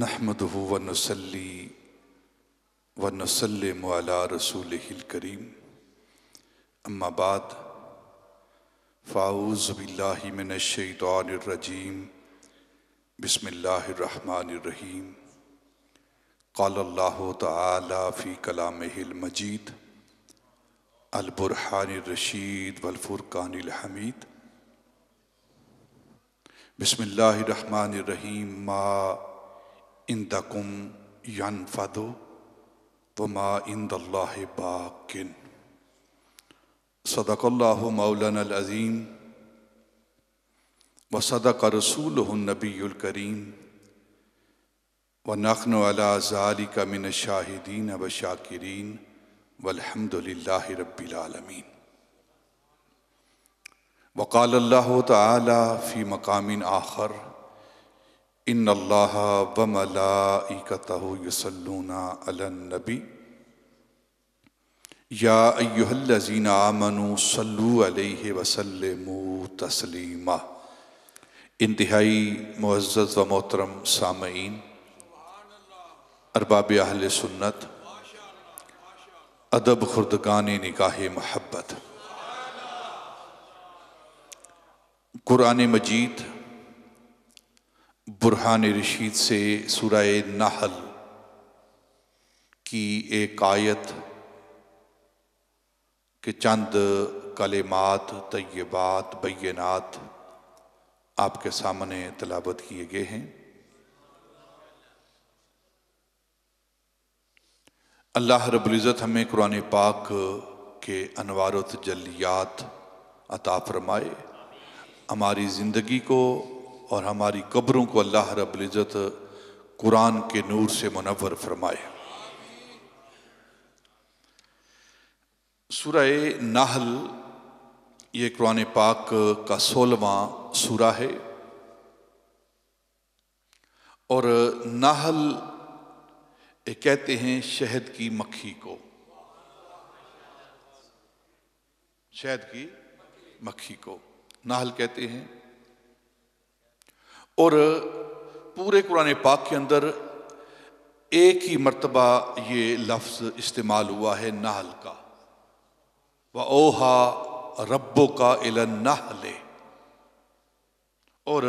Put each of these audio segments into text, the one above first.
نحمدہ ونصلی ونسلم علی رسولہ الکریم اما بعد فاعوذ باللہ من الشیطان الرجیم بسم اللہ الرحمن الرحیم قال اللہ تعالی فی کلامہ المجید البرہان الرشید والفرقان الحمید بسم اللہ الرحمن الرحیم ما عندکم ینفد وما عند اللہ باق صدق اللہ مولانا العظیم وصدق رسولہ النبی الکریم ونحن علی ذالک من الشاہدین والشاکرین والحمد للہ رب العالمین وقال اللہ تعالی فی مقام آخر ان اللہ وملائکتہ یصلون علی النبی یا ایہا الذین آمنوا صلوا علیہ وسلموا تسلیما۔ انتہائی معزز و محترم سامعین، ارباب اہل سنت، ادب خردگان نگاہ محبت، قرآن مجید برہان رشید سے سورہ نحل کی ایک آیت کے چند کلمات طیبات بینات آپ کے سامنے تلاوت کیے گئے ہیں۔ اللہ رب العزت ہمیں قرآن پاک کے انوار و تجلیات عطا فرمائے، ہماری زندگی کو اور ہماری قبروں کو اللہ رب العزت قرآن کے نور سے منور فرمائے۔ سورہ نحل یہ قرآن پاک کا 16واں سورہ ہے، اور نحل کہتے ہیں شہد کی مکھی کو، شہد کی مکھی کو نحل کہتے ہیں۔ اور پورے قرآن پاک کے اندر ایک ہی مرتبہ یہ لفظ استعمال ہوا ہے نحل کا، وَأَوْحَىٰ رَبُّكَ إِلَى النَّحْلِ، اور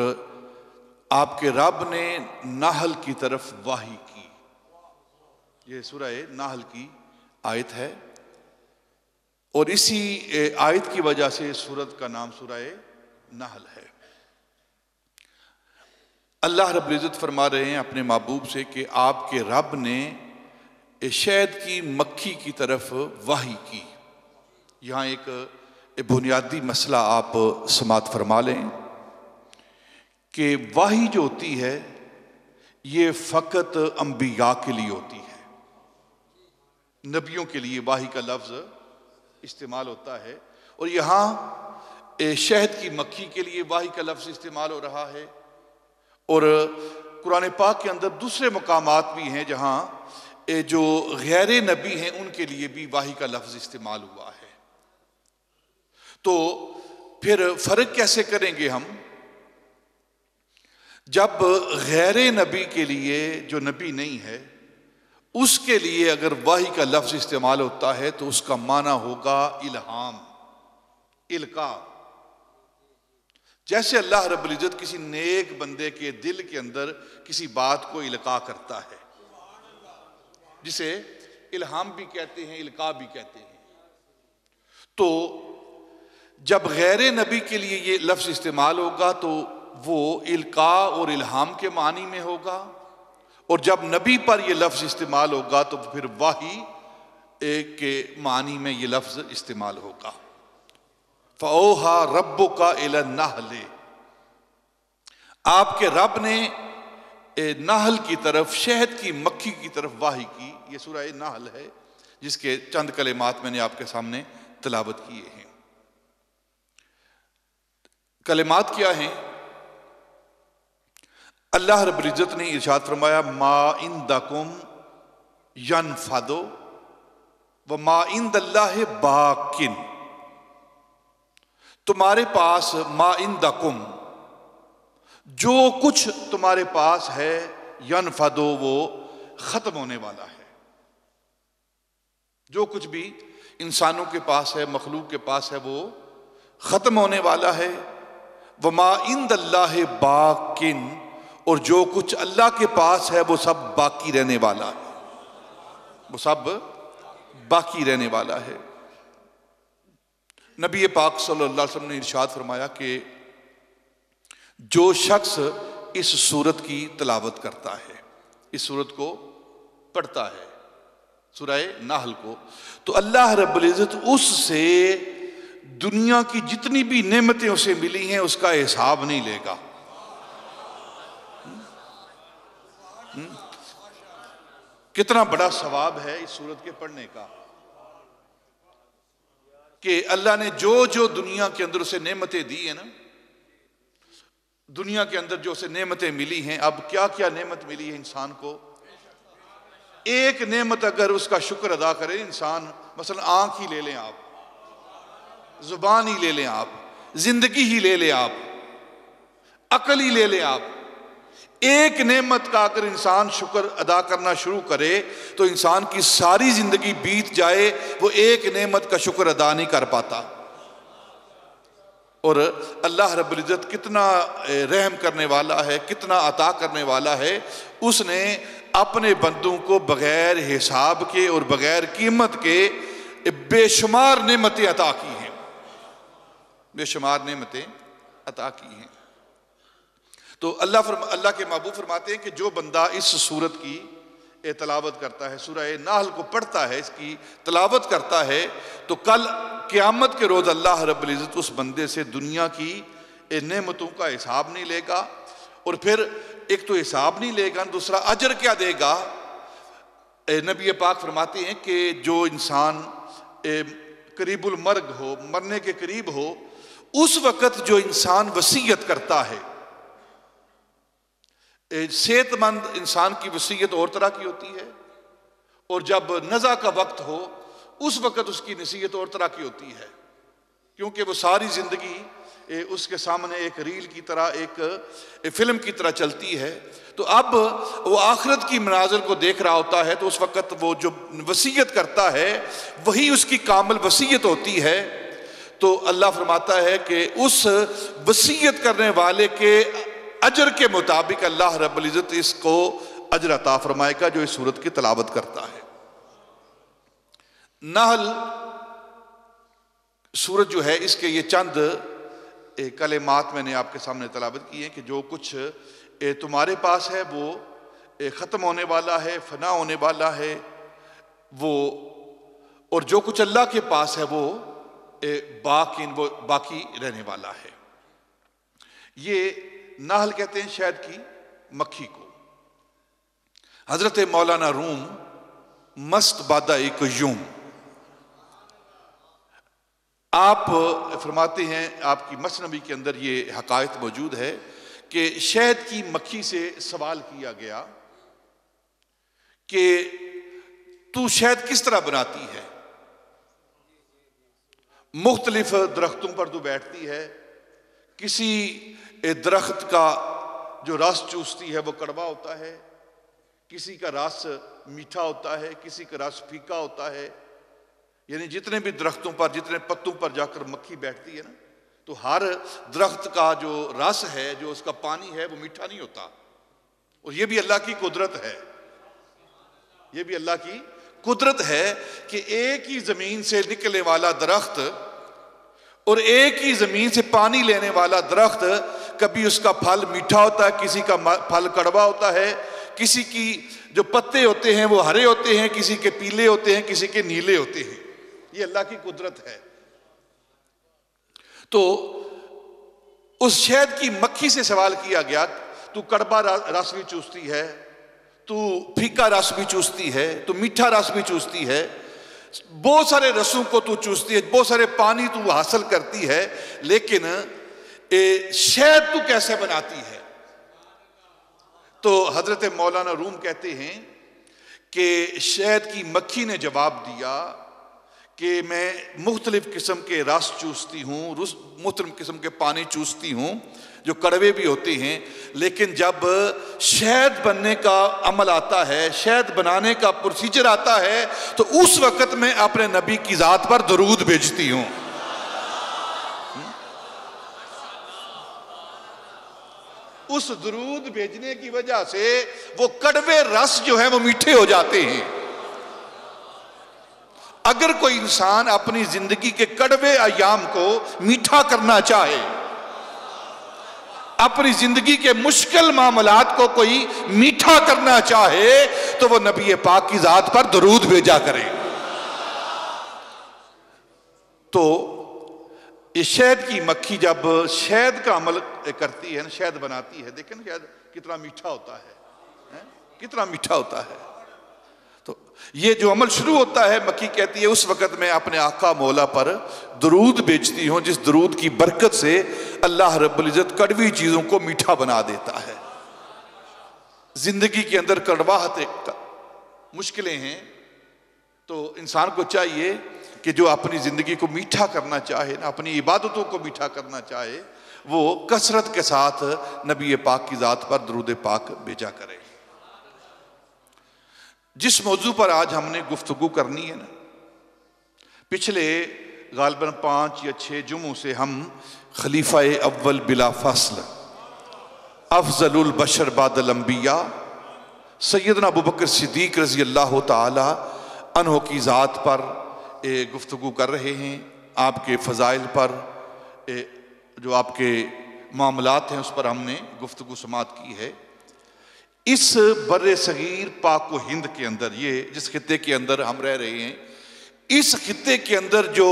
آپ کے رب نے نحل کی طرف وحی کی۔ یہ سورہ نحل کی آیت ہے، اور اسی آیت کی وجہ سے سورت کا نام سورہ نحل ہے۔ اللہ رب العزت فرما رہے ہیں اپنے محبوب سے کہ آپ کے رب نے شہد کی مکھی کی طرف وحی کی۔ یہاں ایک بنیادی مسئلہ آپ سماعت فرما لیں کہ وحی جو ہوتی ہے یہ فقط انبیاء کے لیے ہوتی ہے، نبیوں کے لیے وحی کا لفظ استعمال ہوتا ہے، اور یہاں شہد کی مکھی کے لیے وحی کا لفظ استعمال ہو رہا ہے۔ اور قرآن پاک کے اندر دوسرے مقامات بھی ہیں جہاں جو غیر نبی ہیں ان کے لیے بھی وحی کا لفظ استعمال ہوا ہے۔ تو پھر فرق کیسے کریں گے ہم؟ جب غیر نبی کے لیے جو نبی نہیں ہے اس کے لیے اگر وحی کا لفظ استعمال ہوتا ہے تو اس کا معنی ہوگا الہام، القاء۔ جیسے اللہ رب العزت کسی نیک بندے کے دل کے اندر کسی بات کو القاء کرتا ہے، جسے الہام بھی کہتے ہیں، القاء بھی کہتے ہیں۔ تو جب غیر نبی کے لیے یہ لفظ استعمال ہوگا تو وہ القاء اور الہام کے معنی میں ہوگا، اور جب نبی پر یہ لفظ استعمال ہوگا تو پھر وحی کے معنی میں یہ لفظ استعمال ہوگا۔ فَأَوْحَىٰ رَبُّكَ إِلَى النَّحْلِ، آپ کے رب نے نحل کی طرف، شہد کی مکھی کی طرف وحی کی۔ یہ سورہ نحل ہے جس کے چند کلمات میں نے آپ کے سامنے تلاوت کیے ہیں۔ کلمات کیا ہیں؟ اللہ رب العزت نے ارشاد فرمایا ما عندکم ینفد وما عند اللہ باق، تمہارے پاس ما عندکم، جو کچھ تمہارے پاس ہے ینفدو وہ ختم ہونے والا ہے. جو کچھ بھی انسانوں کے پاس ہے، مخلوق کے پاس ہے، وہ ختم ہونے والا ہے. وما عند اللہ باقٍ، اور جو کچھ اللہ کے پاس ہے وہ سب باقی رہنے والا ہے، وہ سب باقی رہنے والا ہے. نبی پاک صلی اللہ علیہ وسلم نے ارشاد فرمایا کہ جو شخص اس سورت کی تلاوت کرتا ہے، اس سورت کو پڑھتا ہے، سورہ نحل کو، تو اللہ رب العزت اس سے دنیا کی جتنی بھی نعمتیں اسے ملی ہیں اس کا حساب نہیں لے گا. کتنا بڑا ثواب ہے اس سورت کے پڑھنے کا، کہ اللہ نے جو دنیا کے اندر اسے نعمتیں دی ہیں نا، دنیا کے اندر جو اسے نعمتیں ملی ہیں، اب کیا کیا نعمت ملی ہے انسان کو. ایک نعمت اگر اس کا شکر ادا کرے انسان، مثلا آنکھ ہی لے لیں آپ، زبان ہی لے لیں آپ، زندگی ہی لے لیں آپ، عقل ہی لے لیں آپ، ایک نعمت کا اگر انسان شکر ادا کرنا شروع کرے تو انسان کی ساری زندگی بیت جائے وہ ایک نعمت کا شکر ادا نہیں کر پاتا. اور اللہ رب العزت کتنا رحم کرنے والا ہے، کتنا عطا کرنے والا ہے. اس نے اپنے بندوں کو بغیر حساب کے اور بغیر قیمت کے بے شمار نعمتیں عطا کی ہیں، بے شمار نعمتیں عطا کی ہیں. تو اللہ کے محبوب فرماتے ہیں کہ جو بندہ اس سورت کی تلاوت کرتا ہے، سورہ نحل کو پڑھتا ہے، اس کی تلاوت کرتا ہے، تو کل قیامت کے روز اللہ رب العزت اس بندے سے دنیا کی نعمتوں کا حساب نہیں لے گا. اور پھر ایک تو حساب نہیں لے گا، دوسرا اجر کیا دے گا. نبی پاک فرماتے ہیں کہ جو انسان قریب المرگ ہو، مرنے کے قریب ہو، اس وقت جو انسان وصیت کرتا ہے، صحت مند انسان کی وصیت اور طرح کی ہوتی ہے، اور جب نزع کا وقت ہو اس وقت اس کی نصیحت اور طرح کی ہوتی ہے، کیونکہ وہ ساری زندگی اس کے سامنے ایک ریل کی طرح، ایک فلم کی طرح چلتی ہے. تو اب وہ آخرت کی مناظر کو دیکھ رہا ہوتا ہے، تو اس وقت وہ جو وصیت کرتا ہے وہی اس کی کامل وصیت ہوتی ہے. تو اللہ فرماتا ہے کہ اس وصیت کرنے والے کے اجر کے مطابق اللہ رب العزت اس کو اجر عطا فرمائے گا جو اس سورت کی تلاوت کرتا ہے. نحل سورت جو ہے، اس کے یہ چند کلمات میں نے آپ کے سامنے تلاوت کی ہیں کہ جو کچھ تمہارے پاس ہے وہ ختم ہونے والا ہے، فنا ہونے والا ہے، وہ اور جو کچھ اللہ کے پاس ہے وہ باقی رہنے والا ہے. یہ نحل کہتے ہیں شہد کی مکھی کو. حضرت مولانا روم مست بادہ قیوم آپ فرماتے ہیں، آپ کی مثنوی کے اندر یہ حقائق موجود ہے کہ شہد کی مکھی سے سوال کیا گیا کہ تو شہد کس طرح بناتی ہے. مختلف درختوں پر تو بیٹھتی ہے، کسی درخت کا جو رس چوستی ہے وہ کڑوا ہوتا ہے، کسی کا رس میٹھا ہوتا ہے، کسی کا رس پھیکا ہوتا ہے. یعنی جتنے بھی درختوں پر، جتنے پتوں پر جا کر مکھی بیٹھتی ہے نا، تو ہر درخت کا جو رس ہے، جو اس کا پانی ہے، وہ میٹھا نہیں ہوتا. اور یہ بھی اللہ کی قدرت ہے، یہ بھی اللہ کی قدرت ہے کہ ایک ہی زمین سے نکلنے والا درخت اور ایک ہی زمین سے پانی لینے والا درخت، کبھی اس کا پھل میٹھا ہوتا ہے، کسی کا پھل کڑوا ہوتا ہے، کسی کی جو پتے ہوتے ہیں وہ ہرے ہوتے ہیں، کسی کے پیلے ہوتے ہیں، کسی کے نیلے ہوتے ہیں. یہ اللہ کی قدرت ہے. تو اس شہد کی مکھی سے سوال کیا گیا، تو کڑوا رس بھی چوستی ہے، تو پھیکا رس بھی چوستی ہے، تو میٹھا رس بھی چوستی ہے، بہت سارے رسوں کو تو چوستی ہے، بہت سارے پانی تو حاصل کرتی ہے، لیکن شہد تو کیسے بناتی ہے. تو حضرت مولانا روم کہتے ہیں کہ شہد کی مکھی نے جواب دیا کہ میں مختلف قسم کے رس چوستی ہوں، مختلف قسم کے پانی چوستی ہوں، جو کڑوے بھی ہوتے ہیں، لیکن جب شہد بننے کا عمل آتا ہے، شہد بنانے کا پروسیجر آتا ہے، تو اس وقت میں اپنے نبی کی ذات پر درود بھیجتی ہوں۔ اس درود بھیجنے کی وجہ سے وہ کڑوے رس جو ہیں وہ میٹھے ہو جاتے ہیں۔ اگر کوئی انسان اپنی زندگی کے کڑوے ایام کو میٹھا کرنا چاہے، اپنی زندگی کے مشکل معاملات کو کوئی میٹھا کرنا چاہے، تو وہ نبی پاک کی ذات پر درود بھیجا کرے۔ تو یہ شہد کی مکھی جب شہد کا عمل کرتی ہے، شہد بناتی ہے، دیکھیں نا شہد کتنا میٹھا ہوتا ہے، کتنا میٹھا ہوتا ہے۔ تو یہ جو عمل شروع ہوتا ہے، مکھی کہتی ہے اس وقت میں اپنے آقا مولا پر درود بھیجتی ہوں، جس درود کی برکت سے اللہ رب العزت کڑوی چیزوں کو میٹھا بنا دیتا ہے۔ زندگی کے اندر کڑواہٹ مشکلیں ہیں، تو انسان کو چاہیے کہ جو اپنی زندگی کو میٹھا کرنا چاہے، اپنی عبادتوں کو میٹھا کرنا چاہے، وہ کثرت کے ساتھ نبی پاک کی ذات پر درود پاک بھیجا کرے۔ جس موضوع پر آج ہم نے گفتگو کرنی ہے نا، پچھلے غالباً 5 یا 6 جمعوں سے ہم خلیفہ اول بلا فصل، افضل البشر بعد الانبیاء، سیدنا ابوبکر صدیق رضی اللہ تعالی عنہ کی ذات پر گفتگو کر رہے ہیں، آپ کے فضائل پر، جو آپ کے معاملات ہیں اس پر ہم نے گفتگو سماعت کی ہے۔ اس بر صغیر پاک و ہند کے اندر، یہ جس خطے کے اندر ہم رہ رہے ہیں، اس خطے کے اندر جو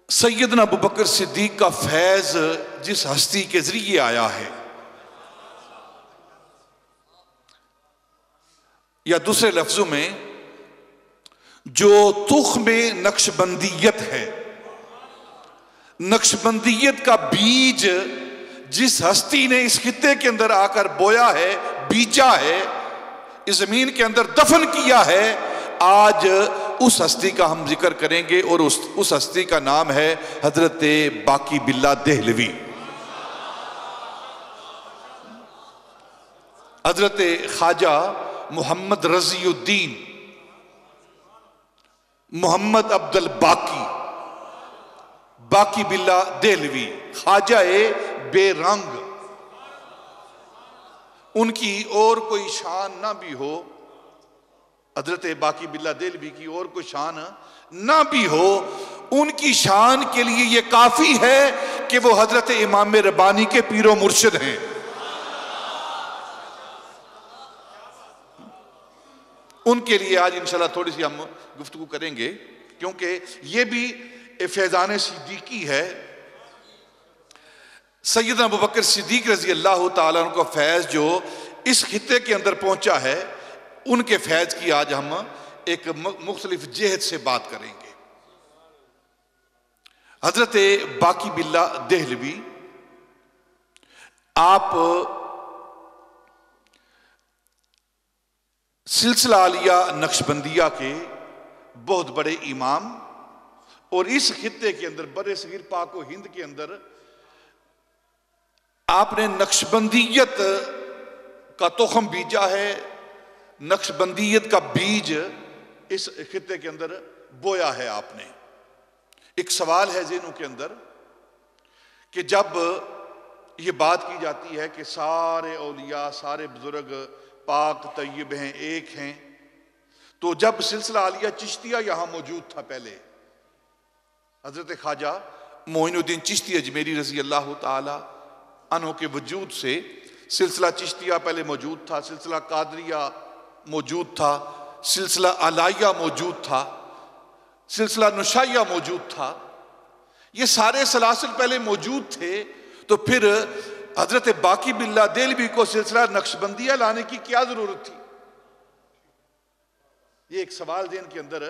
سیدنا ابوبکر صدیق کا فیض جس ہستی کے ذریعے آیا ہے، یا دوسرے لفظوں میں جو تخم نقشبندیت ہے، نقشبندیت کا بیج جس ہستی نے اس خطے کے اندر آ کر بویا ہے، بیجا ہے، اس زمین کے اندر دفن کیا ہے، آج اس ہستی کا ہم ذکر کریں گے، اور اس ہستی کا نام ہے حضرت باقی باللہ دہلوی۔ حضرت خواجہ محمد رضی الدین محمد عبد الباقی باقی باللہ دہلوی، خواجہ بے رنگ، ان کی اور کوئی شان نہ بھی ہو، حضرت باقی باللہ دہلوی کی اور کوئی شان نہ بھی ہو، ان کی شان کے لیے یہ کافی ہے کہ وہ حضرت امام ربانی کے پیر و مرشد ہیں۔ ان کے لیے آج انشاءاللہ تھوڑی سی ہم گفتگو کریں گے، کیونکہ یہ بھی فیضان صدیقی ہے۔ سیدنا ابوبکر صدیق رضی اللہ تعالیٰ عنہ کا فیض جو اس خطے کے اندر پہنچا ہے، ان کے فیض کی آج ہم ایک مختلف جہت سے بات کریں گے۔ حضرت باقی باللہ دہلوی، آپ سلسلہ عالیہ نقشبندیہ کے بہت بڑے امام، اور اس خطے کے اندر بر صغیر پاک و ہند کے اندر آپ نے نقشبندیت کا تخم بیجا ہے، نقشبندیت کا بیج اس خطے کے اندر بویا ہے آپ نے۔ ایک سوال ہے ذہنوں کے اندر کہ جب یہ بات کی جاتی ہے کہ سارے اولیاء، سارے بزرگ پاک طیب ہیں، ایک ہیں، تو جب سلسلہ عالیہ چشتیہ یہاں موجود تھا، پہلے حضرت خواجہ معین الدین چشتی اجمیری رضی اللہ تعالی عنہ کے وجود سے سلسلہ چشتیہ پہلے موجود تھا، سلسلہ قادریہ موجود تھا، سلسلہ علائیہ موجود تھا، سلسلہ نشائیہ موجود تھا، یہ سارے سلاسل پہلے موجود تھے، تو پھر حضرت باقی باللہ دہلوی کو سلسلہ نقشبندیہ لانے کی کیا ضرورت تھی؟ یہ ایک سوال ذہن کے اندر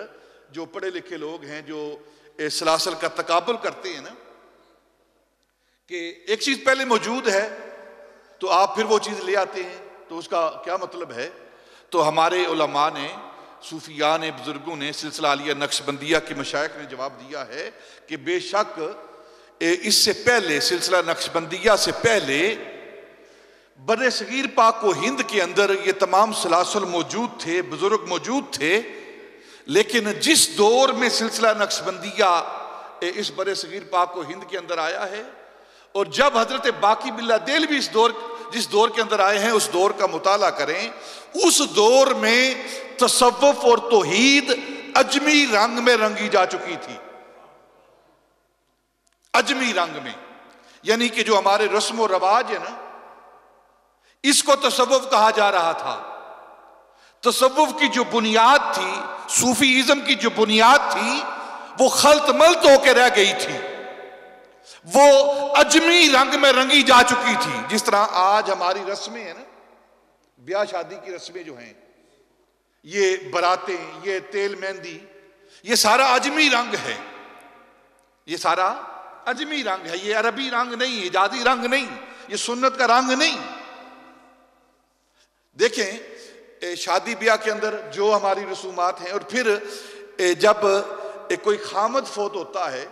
جو پڑھے لکھے لوگ ہیں، جو سلاسل کا تقابل کرتے ہیں نا، کہ ایک چیز پہلے موجود ہے تو آپ پھر وہ چیز لے آتے ہیں، تو اس کا کیا مطلب ہے؟ تو ہمارے علماء نے، صوفیاء نے، بزرگوں نے، سلسلہ عالیہ نقشبندیہ کے مشائخ نے جواب دیا ہے کہ بے شک اس سے پہلے سلسلہ نقشبندیہ سے پہلے بر صغیر پاک و ہند کے اندر یہ تمام سلاسل موجود تھے، بزرگ موجود تھے، لیکن جس دور میں سلسلہ نقشبندیہ اس بر صغیر پاک و ہند کے اندر آیا ہے، اور جب حضرت باقی باللہ دہلوی جس دور کے اندر آئے ہیں اس دور کا مطالعہ کریں، اس دور میں تصوف اور توحید اجمی رنگ میں رنگی جا چکی تھی۔ اجمی رنگ میں، یعنی کہ جو ہمارے رسم و رواج ہے نا، اس کو تصوف کہا جا رہا تھا۔ تصوف کی جو بنیاد تھی، صوفی ازم کی جو بنیاد تھی، وہ خلط ملط ہو کے رہ گئی تھی، وہ اجمی رنگ میں رنگی جا چکی تھی۔ جس طرح آج ہماری رسمیں ہیں نا، بیاہ شادی کی رسمیں جو ہیں، یہ براتیں، یہ تیل مہندی، یہ سارا اجمی رنگ ہے، یہ سارا اجمی رنگ ہے، یہ عربی رنگ نہیں، حجازی رنگ نہیں، یہ سنت کا رنگ نہیں۔ دیکھیں شادی بیاہ کے اندر جو ہماری رسومات ہیں، اور پھر جب کوئی خامد فوت ہوتا ہے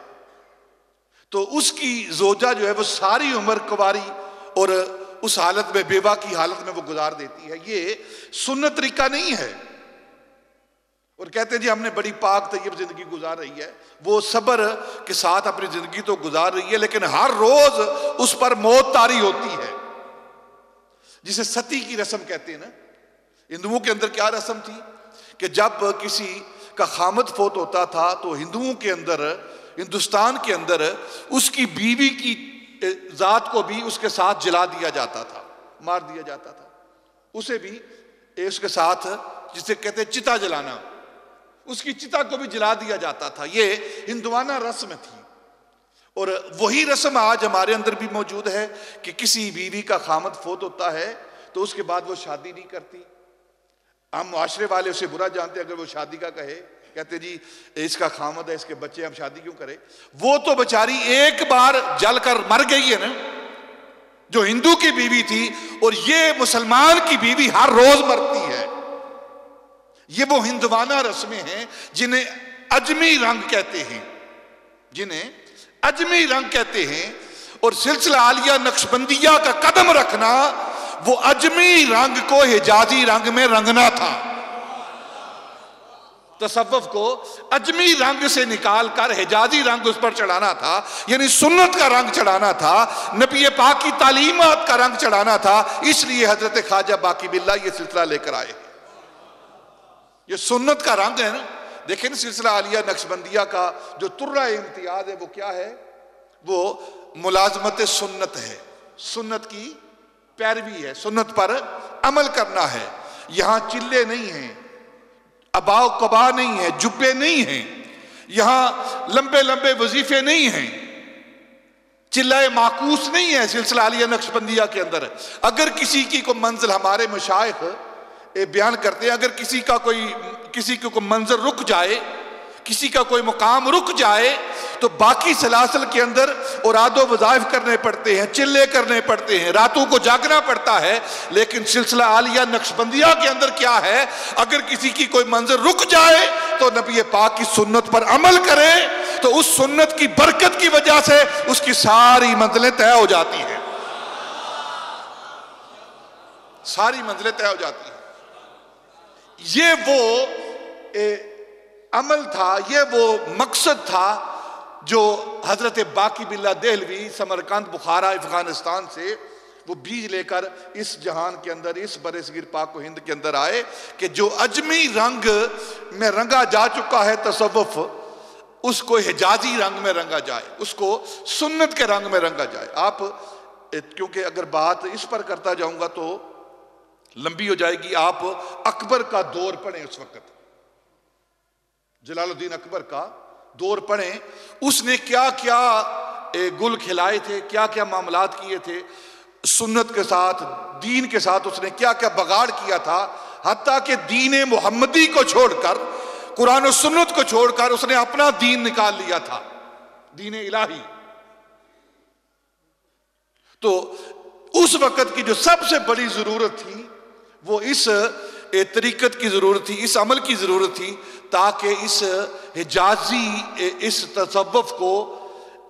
تو اس کی زوجہ جو ہے وہ ساری عمر کنواری اور اس حالت میں بیوہ کی حالت میں وہ گزار دیتی ہے۔ یہ سنت طریقہ نہیں ہے، اور کہتے ہیں جی ہم نے بڑی پاک طیب زندگی گزار رہی ہے۔ وہ صبر کے ساتھ اپنی زندگی تو گزار رہی ہے، لیکن ہر روز اس پر موت طاری ہوتی ہے، جسے ستی کی رسم کہتے ہیں نا۔ ہندوؤں کے اندر کیا رسم تھی کہ جب کسی کا خامد فوت ہوتا تھا تو ہندوؤں کے اندر، ہندوستان کے اندر، اس کی بیوی کی ذات کو بھی اس کے ساتھ جلا دیا جاتا تھا، مار دیا جاتا تھا، اسے بھی اس کے ساتھ، جسے کہتے ہیں چتا جلانا، اس کی چتا کو بھی جلا دیا جاتا تھا۔ یہ ہندوانہ رسم تھی، اور وہی رسم آج ہمارے اندر بھی موجود ہے کہ کسی بیوی کا خامد فوت ہوتا ہے تو اس کے بعد وہ شادی نہیں کرتی۔ ہم معاشرے والے اسے برا جانتے ہیں، اگر وہ شادی کا کہے، کہتے جی اس کا خامد ہے، اس کے بچے، ہم شادی کیوں کریں؟ وہ تو بیچاری ایک بار جل کر مر گئی ہے نا، جو ہندو کی بیوی تھی، اور یہ مسلمان کی بیوی ہر روز مرتی ہے۔ یہ وہ ہندوانہ رسمیں ہیں جنہیں اجمی رنگ کہتے ہیں، جنہیں اجمی رنگ کہتے ہیں۔ اور سلسلہ عالیہ نقشبندیہ کا قدم رکھنا، وہ اجمی رنگ کو حجازی رنگ میں رنگنا تھا، تصوف کو اجمی رنگ سے نکال کر حجازی رنگ اس پر چڑھانا تھا، یعنی سنت کا رنگ چڑھانا تھا، نبی پاک کی تعلیمات کا رنگ چڑھانا تھا۔ اس لیے حضرت خواجہ باقی باللہ یہ سلسلہ لے کر آئے، یہ سنت کا رنگ ہے نا۔ دیکھیں سلسلہ عالیہ نقشبندیہ کا جو ترہ امتیاز ہے وہ کیا ہے؟ وہ ملازمت سنت ہے، سنت کی پیروی ہے، سنت پر عمل کرنا ہے۔ یہاں چلے نہیں ہیں، ابا و قبا نہیں ہیں، جبے نہیں ہیں، یہاں لمبے لمبے وظیفے نہیں ہیں، چلہ معکوس نہیں ہے سلسلہ عالیہ نقشبندیہ کے اندر۔ اگر کسی کی کوئی منزل، ہمارے مشائخ بیان کرتے ہیں، اگر کسی کا کوئی منظر رک جائے، کسی کا کوئی مقام رک جائے، تو باقی سلاسل کے اندر اوراد و وظائف کرنے پڑتے ہیں، چلے کرنے پڑتے ہیں، راتوں کو جاگنا پڑتا ہے۔ لیکن سلسلہ عالیہ نقشبندیہ کے اندر کیا ہے؟ اگر کسی کی کوئی منظر رک جائے تو نبی پاک کی سنت پر عمل کرے، تو اس سنت کی برکت کی وجہ سے اس کی ساری منزلیں طے ہو جاتی ہیں، ساری منزلیں طے ہو جاتی ہیں۔ یہ وہ عمل تھا، یہ وہ مقصد تھا جو حضرت باقی باللہ دہلوی سمرقند بخارا افغانستان سے وہ بیج لے کر اس جہان کے اندر، اس بر صغیر پاک و ہند کے اندر آئے، کہ جو اجمی رنگ میں رنگا جا چکا ہے تصوف، اس کو حجازی رنگ میں رنگا جائے، اس کو سنت کے رنگ میں رنگا جائے۔ آپ کیونکہ اگر بات اس پر کرتا جاؤں گا تو لمبی ہو جائے گی، آپ اکبر کا دور پڑھیں، اس وقت جلال الدین اکبر کا دور پڑھیں، اس نے کیا کیا گل کھلائے تھے، کیا کیا معاملات کیے تھے سنت کے ساتھ، دین کے ساتھ، اس نے کیا کیا بگاڑ کیا تھا، حتیٰ کہ دین محمدی کو چھوڑ کر، قرآن و سنت کو چھوڑ کر اس نے اپنا دین نکال لیا تھا، دین الہی۔ تو اس وقت کی جو سب سے بڑی ضرورت تھی وہ اس طریقت کی ضرورت تھی، اس عمل کی ضرورت تھی، تاکہ اس حجازی اس تصوف کو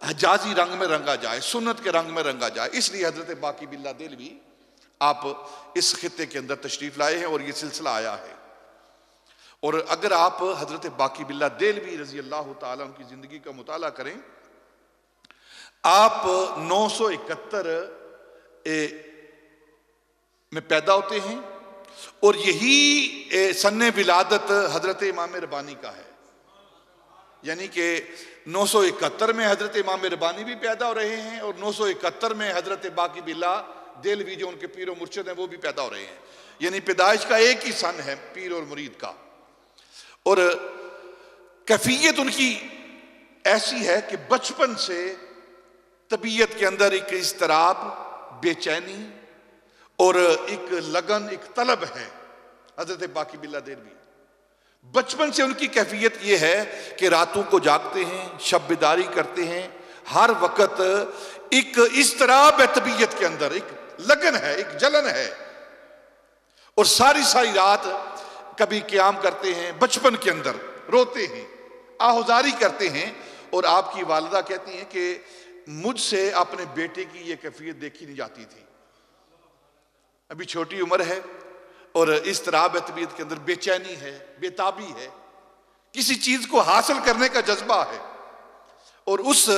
حجازی رنگ میں رنگا جائے، سنت کے رنگ میں رنگا جائے. اس لیے حضرت باقی باللہ دہلوی آپ اس خطے کے اندر تشریف لائے ہیں اور یہ سلسلہ آیا ہے. اور اگر آپ حضرت باقی باللہ دہلوی رضی اللہ تعالیٰ عنہ کی زندگی کا مطالعہ کریں، آپ 971 میں پیدا ہوتے ہیں اور یہی سن ولادت حضرت امام ربانی کا ہے. یعنی کہ 971 میں حضرت امام ربانی بھی پیدا ہو رہے ہیں اور 971 میں حضرت باقی باللہ دہلوی جو ان کے پیر و مرشد ہیں وہ بھی پیدا ہو رہے ہیں. یعنی پیدائش کا ایک ہی سن ہے پیر اور مرید کا. اور کیفیت ان کی ایسی ہے کہ بچپن سے طبیعت کے اندر ایک اضطراب، بے چینی اور ایک لگن، ایک طلب ہے. حضرت باقی باللہ دہلوی بچپن سے ان کی کیفیت یہ ہے کہ راتوں کو جاگتے ہیں، شب بیداری کرتے ہیں، ہر وقت ایک اضطراب ہے طبیعت کے اندر، ایک لگن ہے، ایک جلن ہے. اور ساری رات کبھی قیام کرتے ہیں، بچپن کے اندر روتے ہیں، آہوزاری کرتے ہیں. اور آپ کی والدہ کہتی ہیں کہ مجھ سے اپنے بیٹے کی یہ کیفیت دیکھی نہیں جاتی تھی. ابھی چھوٹی عمر ہے اور اضطراب ہے طبیعت کے اندر، بے چینی ہے، بے تابی ہے، کسی چیز کو حاصل کرنے کا جذبہ ہے. اور اس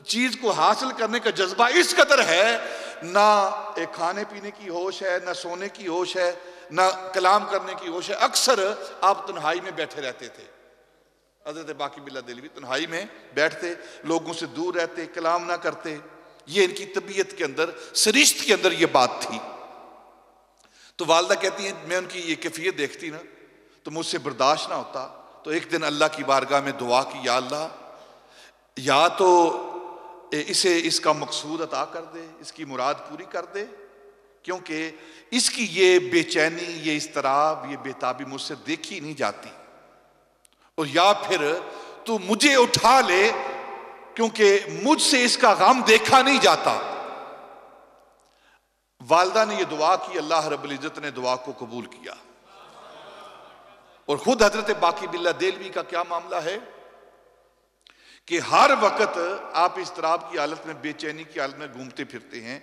چیز کو حاصل کرنے کا جذبہ اس قدر ہے، نہ ایک کھانے پینے کی ہوش ہے، نہ سونے کی ہوش ہے، نہ کلام کرنے کی ہوش ہے. اکثر آپ تنہائی میں بیٹھے رہتے تھے. حضرت باقی باللہ دہلوی تنہائی میں بیٹھتے، لوگوں سے دور رہتے، کلام نہ کرتے. یہ ان کی طبیعت کے اندر، سرشت کے اندر یہ بات تھی. تو والدہ کہتی ہیں میں ان کی یہ کیفیت دیکھتی نا تو مجھ سے برداشت نہ ہوتا. تو ایک دن اللہ کی بارگاہ میں دعا کی، یا اللہ، یا تو اسے اس کا مقصود عطا کر دے، اس کی مراد پوری کر دے، کیونکہ اس کی یہ بے چینی، یہ اضطراب، یہ بے تابی مجھ سے دیکھی نہیں جاتی. اور یا پھر تو مجھے اٹھا لے کیونکہ مجھ سے اس کا غم دیکھا نہیں جاتا. والدہ نے یہ دعا کی، اللہ رب العزت نے دعا کو قبول کیا. اور خود حضرت باقی باللہ دہلوی کا کیا معاملہ ہے کہ ہر وقت آپ اضطراب کی حالت میں، بے چینی کی حالت میں گھومتے پھرتے ہیں،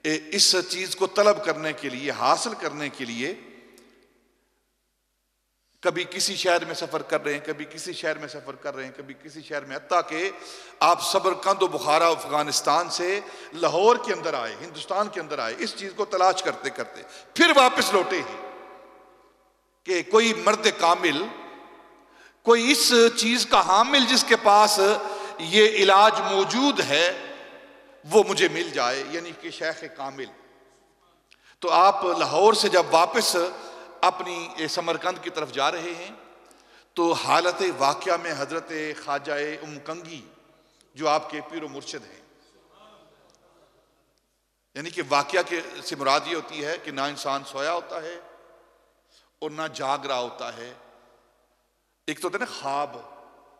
اس چیز کو طلب کرنے کے لیے، حاصل کرنے کے لیے. کبھی کسی شہر میں سفر کر رہے ہیں، کبھی کسی شہر میں سفر کر رہے ہیں، کبھی کسی شہر میں، حتیٰ کہ آپ سمرقند و بخارا افغانستان سے لاہور کے اندر آئے، ہندوستان کے اندر آئے، اس چیز کو تلاش کرتے کرتے پھر واپس لوٹے ہیں کہ کوئی مرد کامل، کوئی اس چیز کا حامل جس کے پاس یہ علاج موجود ہے وہ مجھے مل جائے، یعنی کہ شیخ کامل. تو آپ لاہور سے جب واپس اپنی سمرقند کی طرف جا رہے ہیں تو حالت واقعہ میں حضرت خواجہ ام کنگی جو آپ کے پیر و مرشد ہیں، یعنی کہ واقعہ سے مراد یہ ہوتی ہے کہ نہ انسان سویا ہوتا ہے اور نہ جاگ رہا ہوتا ہے. ایک تو ہوتا ہے نا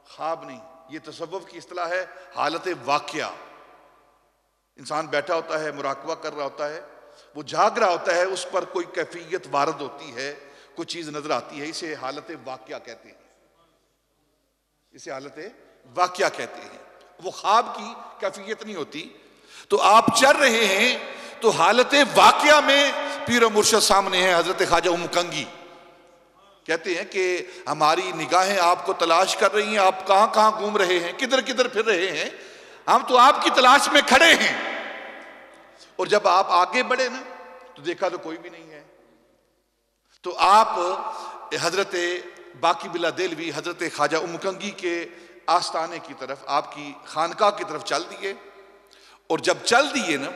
خواب نہیں، یہ تصوف کی اصطلاح ہے. حالت واقعہ، انسان بیٹھا ہوتا ہے، مراقبہ کر رہا ہوتا ہے، وہ جاگ رہا ہوتا ہے، اس پر کوئی کیفیت وارد ہوتی ہے، کوئی چیز نظر آتی ہے، اسے حالت واقعہ کہتے ہیں. اسے حالت واقعہ کہتے ہیں. وہ خواب کی کیفیت نہیں ہوتی. تو آپ چل رہے ہیں تو حالت واقعہ میں پیر و مرشد سامنے ہیں، حضرت خواجہ ام کنگی کہتے ہیں کہ ہماری نگاہیں آپ کو تلاش کر رہی ہیں، آپ کہاں کہاں گھوم رہے ہیں، کدھر کدھر پھر رہے ہیں، ہم تو آپ کی تلاش میں کھڑے ہیں. اور جب آپ آگے بڑھے نا تو دیکھا تو کوئی بھی نہیں ہے. تو آپ حضرت باقی باللہ دہلوی حضرت خواجہ ام کنگی کے آستانے کی طرف، آپ کی خانقاہ کی طرف چل دیے. اور جب چل دیے نا،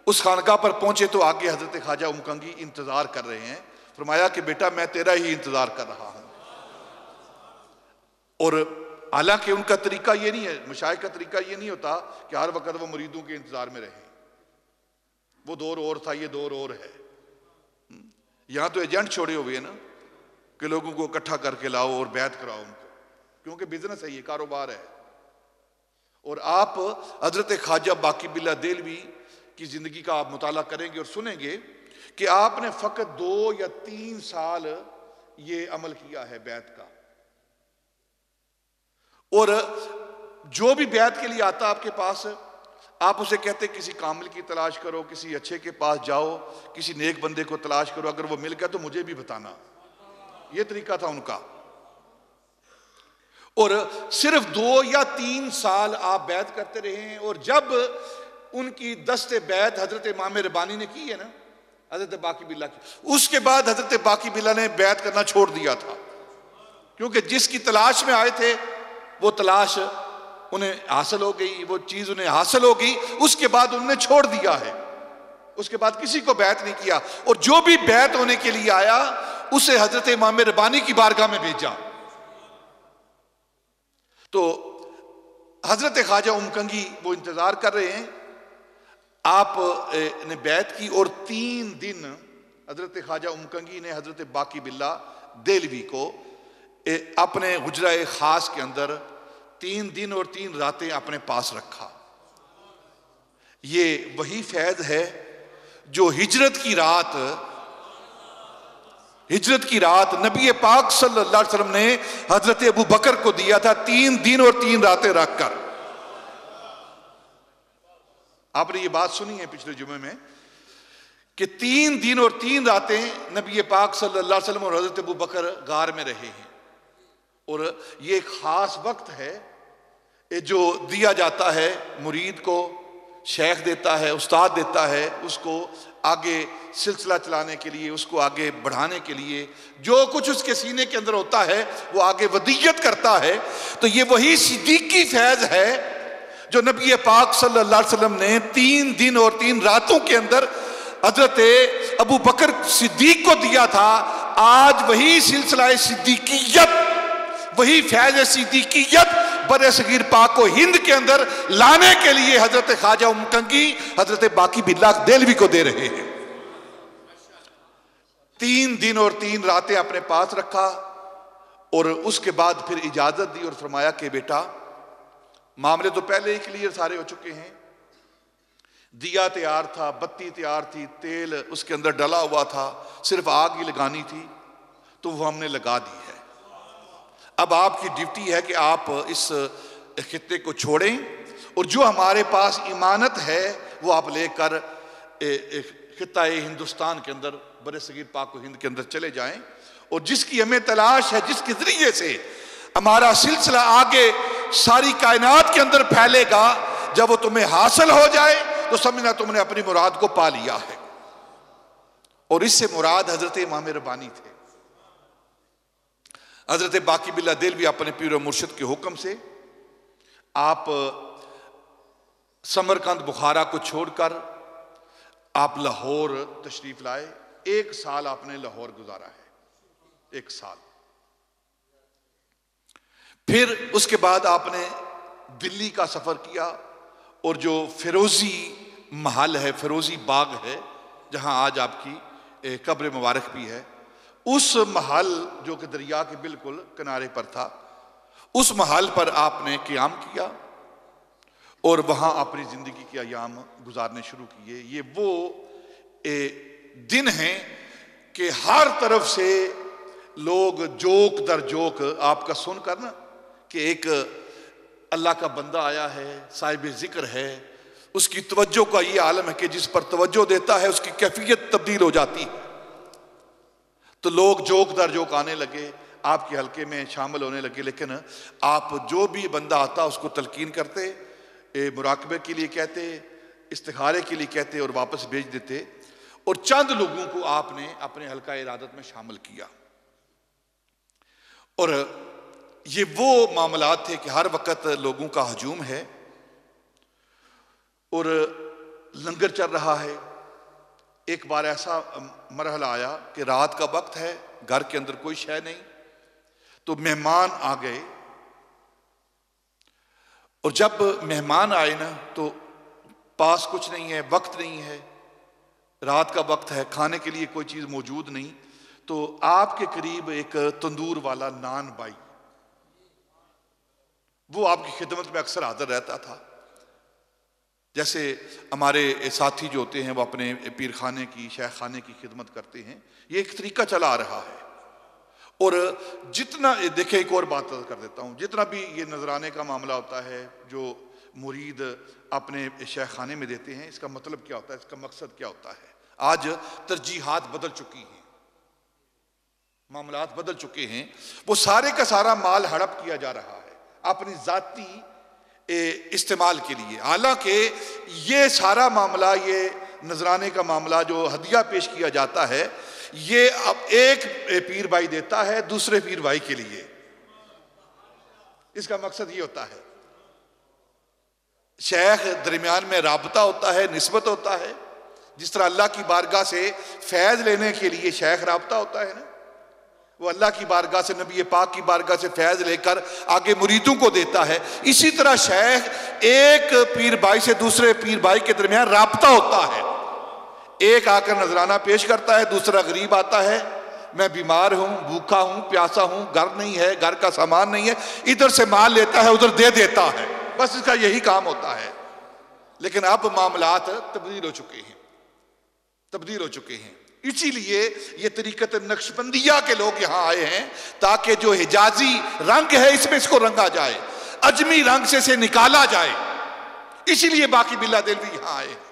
اس خانقاہ پر پہنچے تو آگے حضرت خواجہ ام کنگی انتظار کر رہے ہیں. فرمایا کہ بیٹا میں تیرا ہی انتظار کر رہا ہوں. اور حالانکہ ان کا طریقہ یہ نہیں ہے، مشائخ کا طریقہ یہ نہیں ہوتا کہ ہر وقت وہ مریدوں کے انتظار میں رہے. وہ دور اور تھا، یہ دور اور ہے. یہاں تو ایجنٹ چھوڑے ہوئے ہیں نا کہ لوگوں کو اکٹھا کر کے لاؤ اور بیعت کراؤ ان کو، کیونکہ بزنس ہے، یہ کاروبار ہے. اور آپ حضرت خواجہ باقی باللہ دہلوی کی زندگی کا آپ مطالعہ کریں گے اور سنیں گے کہ آپ نے فقط 2 یا 3 سال یہ عمل کیا ہے بیعت کا. اور جو بھی بیعت کے لیے آتا آپ کے پاس، آپ اسے کہتے کسی کامل کی تلاش کرو، کسی اچھے کے پاس جاؤ، کسی نیک بندے کو تلاش کرو، اگر وہ مل گیا تو مجھے بھی بتانا. یہ طریقہ تھا ان کا. اور صرف 2 یا 3 سال آپ بیعت کرتے رہے ہیں. اور جب ان کی دست بیعت حضرت امام ربانی نے کی ہے نا، حضرت باقی باللہ کی، اس کے بعد حضرت باقی باللہ نے بیعت کرنا چھوڑ دیا تھا، کیونکہ جس کی تلاش میں آئے تھے وہ تلاش انہیں حاصل ہو گئی، وہ چیز انہیں حاصل ہو گئی. اس کے بعد انہوں نے چھوڑ دیا ہے، اس کے بعد کسی کو بیعت نہیں کیا. اور جو بھی بیعت ہونے کے لیے آیا اسے حضرت امام ربانی کی بارگاہ میں بھیجا. تو حضرت خواجہ امکنگی وہ انتظار کر رہے ہیں. آپ نے بیعت کی اور 3 دن حضرت خواجہ امکنگی نے حضرت باقی باللہ دہلوی کو اپنے حجرہ خاص کے اندر 3 دن اور 3 راتیں اپنے پاس رکھا. یہ وہی فیض ہے جو ہجرت کی رات نبی پاک صلی اللہ علیہ وسلم نے حضرت ابو بکر کو دیا تھا، 3 دن اور 3 راتیں رکھ کر. آپ نے یہ بات سنی ہے پچھلے جمعے میں کہ 3 دن اور 3 راتیں نبی پاک صلی اللہ علیہ وسلم اور حضرت ابو بکر غار میں رہے ہیں. اور یہ ایک خاص وقت ہے جو دیا جاتا ہے مرید کو، شیخ دیتا ہے، استاد دیتا ہے اس کو آگے سلسلہ چلانے کے لیے، اس کو آگے بڑھانے کے لیے. جو کچھ اس کے سینے کے اندر ہوتا ہے وہ آگے ودیت کرتا ہے. تو یہ وہی صدیقی فیض ہے جو نبی پاک صلی اللہ علیہ وسلم نے 3 دن اور 3 راتوں کے اندر حضرت ابو بکر صدیق کو دیا تھا. آج وہی سلسلہ صدیقیت، وہی فیض صدیقیت بر صغیر پاک و ہند کے اندر لانے کے لیے حضرت خواجہ امکنگی حضرت باقی باللہ دہلوی کو دے رہے ہیں. 3 دن اور 3 راتیں اپنے پاس رکھا اور اس کے بعد پھر اجازت دی اور فرمایا کہ بیٹا معاملے تو پہلے ہی کلیئر سارے ہو چکے ہیں. دیا تیار تھا، بتی تیار تھی، تیل اس کے اندر ڈلا ہوا تھا، صرف آگ ہی لگانی تھی تو وہ ہم نے لگا دی ہے. اب آپ کی ڈیوٹی ہے کہ آپ اس خطے کو چھوڑیں اور جو ہمارے پاس امانت ہے وہ آپ لے کر خطہ ہندوستان کے اندر بر صغیر پاک و ہند کے اندر چلے جائیں. اور جس کی ہمیں تلاش ہے، جس کے ذریعے سے ہمارا سلسلہ آگے ساری کائنات کے اندر پھیلے گا، جب وہ تمہیں حاصل ہو جائے تو سمجھنا تم نے اپنی مراد کو پا لیا ہے. اور اس سے مراد حضرت امام ربانی تھے. حضرت باقی باللہ دہلوی اپنے پیر و مرشد کے حکم سے آپ سمرقند بخارا کو چھوڑ کر آپ لاہور تشریف لائے. 1 سال آپ نے لاہور گزارا ہے، 1 سال. پھر اس کے بعد آپ نے دلی کا سفر کیا اور جو فیروزی محل ہے، فیروزی باغ ہے جہاں آج آپ کی قبر مبارک بھی ہے، اس محل جو کہ دریا کے بالکل کنارے پر تھا، اس محل پر آپ نے قیام کیا اور وہاں اپنی زندگی کے ایام گزارنے شروع کیے. یہ وہ دن ہیں کہ ہر طرف سے لوگ جوک در جوک آپ کا سن کر نا کہ ایک اللہ کا بندہ آیا ہے، صاحب ذکر ہے، اس کی توجہ کا یہ عالم ہے کہ جس پر توجہ دیتا ہے اس کی کیفیت تبدیل ہو جاتی ہے. تو لوگ جوک در جوک آنے لگے، آپ کے حلقے میں شامل ہونے لگے. لیکن آپ جو بھی بندہ آتا اس کو تلقین کرتے، مراقبے کے لیے کہتے، استخارے کے لیے کہتے اور واپس بھیج دیتے. اور چند لوگوں کو آپ نے اپنے حلقہ ارادت میں شامل کیا. اور یہ وہ معاملات تھے کہ ہر وقت لوگوں کا ہجوم ہے اور لنگر چل رہا ہے. ایک بار ایسا مرحلہ آیا کہ رات کا وقت ہے، گھر کے اندر کوئی شے نہیں، تو مہمان آ گئے. اور جب مہمان آئے نا تو پاس کچھ نہیں ہے، وقت نہیں ہے، رات کا وقت ہے، کھانے کے لیے کوئی چیز موجود نہیں. تو آپ کے قریب ایک تندور والا نان بائی، وہ آپ کی خدمت میں اکثر حاضر رہتا تھا. جیسے ہمارے ساتھی جو ہوتے ہیں وہ اپنے پیر خانے کی، شیخ خانے کی خدمت کرتے ہیں، یہ ایک طریقہ چلا آ رہا ہے. اور جتنا دیکھیں ایک اور بات کر دیتا ہوں، جتنا بھی یہ نذرانے کا معاملہ ہوتا ہے جو مرید اپنے شیخ خانے میں دیتے ہیں، اس کا مطلب کیا ہوتا ہے، اس کا مقصد کیا ہوتا ہے؟ آج ترجیحات بدل چکی ہیں، معاملات بدل چکے ہیں، وہ سارے کا سارا مال ہڑپ کیا جا رہا ہے اپنی ذاتی استعمال کے لیے، حالانکہ یہ سارا معاملہ، یہ نذرانے کا معاملہ جو ہدیہ پیش کیا جاتا ہے، یہ اب ایک پیر بھائی دیتا ہے دوسرے پیر بھائی کے لیے، اس کا مقصد یہ ہوتا ہے شیخ درمیان میں رابطہ ہوتا ہے، نسبت ہوتا ہے، جس طرح اللہ کی بارگاہ سے فیض لینے کے لیے شیخ رابطہ ہوتا ہے نا، وہ اللہ کی بارگاہ سے، نبی پاک کی بارگاہ سے فیض لے کر آگے مریدوں کو دیتا ہے، اسی طرح شیخ ایک پیر بھائی سے دوسرے پیر بھائی کے درمیان رابطہ ہوتا ہے، ایک آ کر نذرانہ پیش کرتا ہے، دوسرا غریب آتا ہے، میں بیمار ہوں، بھوکا ہوں، پیاسا ہوں، گھر نہیں ہے، گھر کا سامان نہیں ہے، ادھر سے مال لیتا ہے ادھر دے دیتا ہے، بس اس کا یہی کام ہوتا ہے۔ لیکن اب معاملات تبدیل ہو چکے ہیں، تبدیل ہو چکے ہیں، اسی لیے یہ طریقت نقشبندیہ کے لوگ یہاں آئے ہیں تاکہ جو حجازی رنگ ہے اس میں اس کو رنگا جائے، اجمی رنگ سے اسے نکالا جائے، اسی لیے باقی باللہ دہلوی یہاں آئے ہیں۔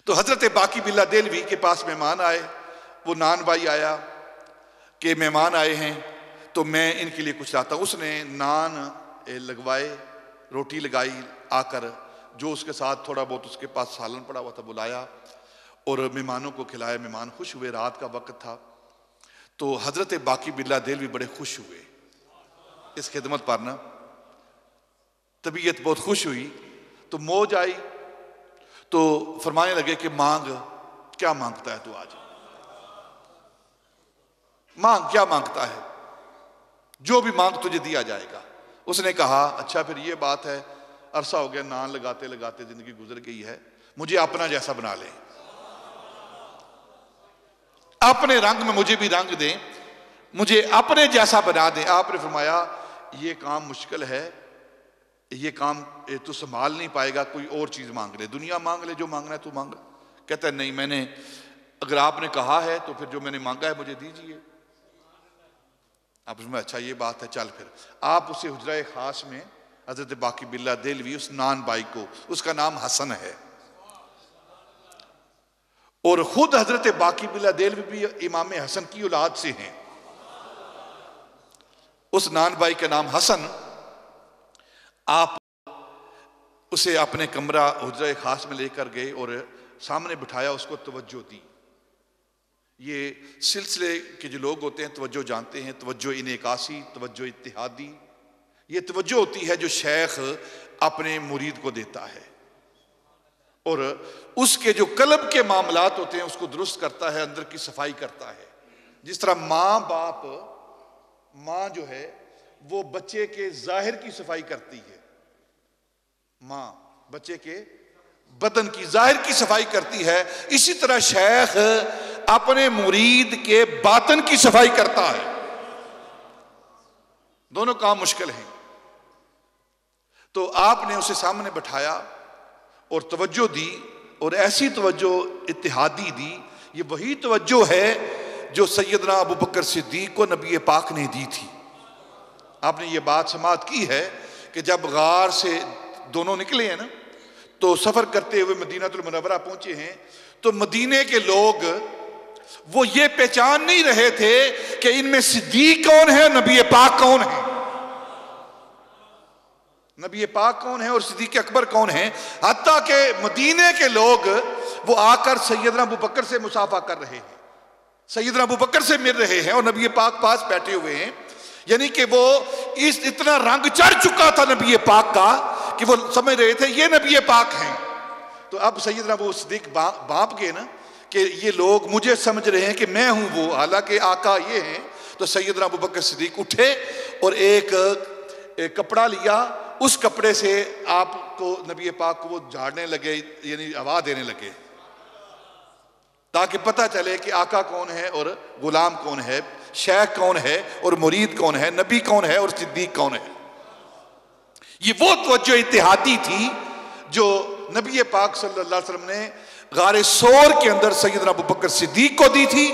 تو حضرت باقی باللہ دہلوی کے پاس مہمان آئے، وہ نان بھائی آیا کہ مہمان آئے ہیں تو میں ان کے لیے کچھ لاتا ہوں، اس نے نان لگوائے، روٹی لگائی، آ کر جو اس کے ساتھ تھوڑا بہت اس کے پاس سالن پڑا ہوا تھا بلایا اور مہمانوں کو کھلایا، مہمان خوش ہوئے، رات کا وقت تھا، تو حضرت باقی باللہ دہلوی بڑے خوش ہوئے اس خدمت پر نا، طبیعت بہت خوش ہوئی، تو موج آئی، تو فرمانے لگے کہ مانگ، کیا مانگتا ہے تو آج، مانگ، کیا مانگتا ہے، جو بھی مانگ تجھے دیا جائے گا۔ اس نے کہا اچھا پھر یہ بات ہے، عرصہ ہو گیا نان لگاتے لگاتے زندگی گزر گئی ہے، مجھے اپنا جیسا بنا لیں، اپنے رنگ میں مجھے بھی رنگ دیں، مجھے اپنے جیسا بنا دیں۔ آپ نے فرمایا یہ کام مشکل ہے، یہ کام تو سنبھال نہیں پائے گا، کوئی اور چیز مانگ لے، دنیا مانگ لے، جو مانگنا ہے تو مانگ۔ کہتا ہے نہیں، میں نے، اگر آپ نے کہا ہے تو پھر جو میں نے مانگا ہے مجھے دیجئے۔ آپ نے اچھا یہ بات ہے، چل پھر۔ آپ اسے حجرہ خاص میں حضرت باقی باللہ دہلوی، اس نان بھائی کو، اس کا نام حسن ہے، اور خود حضرت باقی باللہ دہلوی بھی امام حسن کی اولاد سے ہیں، اس نان بھائی کا نام حسن۔ آپ اسے اپنے کمرہ حجرہ خاص میں لے کر گئے اور سامنے بٹھایا، اس کو توجہ دی۔ یہ سلسلے کے جو لوگ ہوتے ہیں توجہ جانتے ہیں، توجہ انعکاسی، توجہ اتحادی، یہ توجہ ہوتی ہے جو شیخ اپنے مرید کو دیتا ہے، اور اس کے جو قلب کے معاملات ہوتے ہیں اس کو درست کرتا ہے، اندر کی صفائی کرتا ہے۔ جس طرح ماں باپ، ماں جو ہے وہ بچے کے ظاہر کی صفائی کرتی ہے، ماں بچے کے بدن کی ظاہر کی صفائی کرتی ہے، اسی طرح شیخ اپنے مرید کے باطن کی صفائی کرتا ہے۔ دونوں کام مشکل ہیں۔ تو آپ نے اسے سامنے بٹھایا اور توجہ دی، اور ایسی توجہ اتحادی دی، یہ وہی توجہ ہے جو سیدنا ابو بکر صدیق کو نبی پاک نے دی تھی۔ آپ نے یہ بات سماعت کی ہے کہ جب غار سے دونوں نکلے ہیں نا، تو سفر کرتے ہوئے مدینہ المنورہ پہنچے ہیں، تو مدینے کے لوگ وہ یہ پہچان نہیں رہے تھے کہ ان میں صدیق کون ہے، نبی پاک کون ہے، نبی پاک کون ہے اور صدیق اکبر کون ہیں، حتیٰ کہ مدینے کے لوگ وہ آ کر سیدنا ابو بکر سے مصافحہ کر رہے ہیں، سیدنا ابو بکر سے مل رہے ہیں، اور نبی پاک پاس بیٹھے ہوئے ہیں، یعنی کہ وہ اتنا رنگ چڑھ چکا تھا نبی پاک کا کہ وہ سمجھ رہے تھے یہ نبی پاک ہیں۔ تو اب سیدنا ابو صدیق بانپ گئے نا کہ یہ لوگ مجھے سمجھ رہے ہیں کہ میں ہوں وہ، حالانکہ آقا یہ ہیں۔ تو سیدنا ابو بکر صدیق اٹھے اور ایک کپڑا لیا، اس کپڑے سے آپ کو نبی پاک کو وہ جھاڑنے لگے، یعنی ہوا دینے لگے، تاکہ پتہ چلے کہ آقا کون ہے اور غلام کون ہے، شیخ کون ہے اور مرید کون ہے، نبی کون ہے اور صدیق کون ہے۔ یہ وہ توجہ اتحادی تھی جو نبی پاک صلی اللہ علیہ وسلم نے غار سور کے اندر سیدنا ابو بکر صدیق کو دی تھی،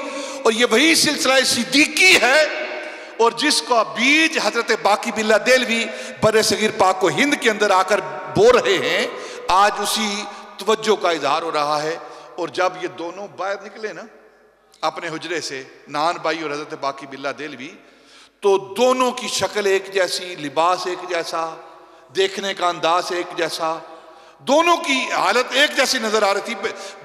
اور یہ وہی سلسلہ صدیقی ہے، اور جس کا بیج حضرت باقی باللہ دہلوی بر صغیر پاک و ہند کے اندر آ کر بو رہے ہیں، آج اسی توجہ کا اظہار ہو رہا ہے۔ اور جب یہ دونوں باہر نکلے نا اپنے حجرے سے، نان بھائی اور حضرت باقی باللہ دہلوی، تو دونوں کی شکل ایک جیسی، لباس ایک جیسا، دیکھنے کا انداز ایک جیسا، دونوں کی حالت ایک جیسی نظر آ رہی تھی۔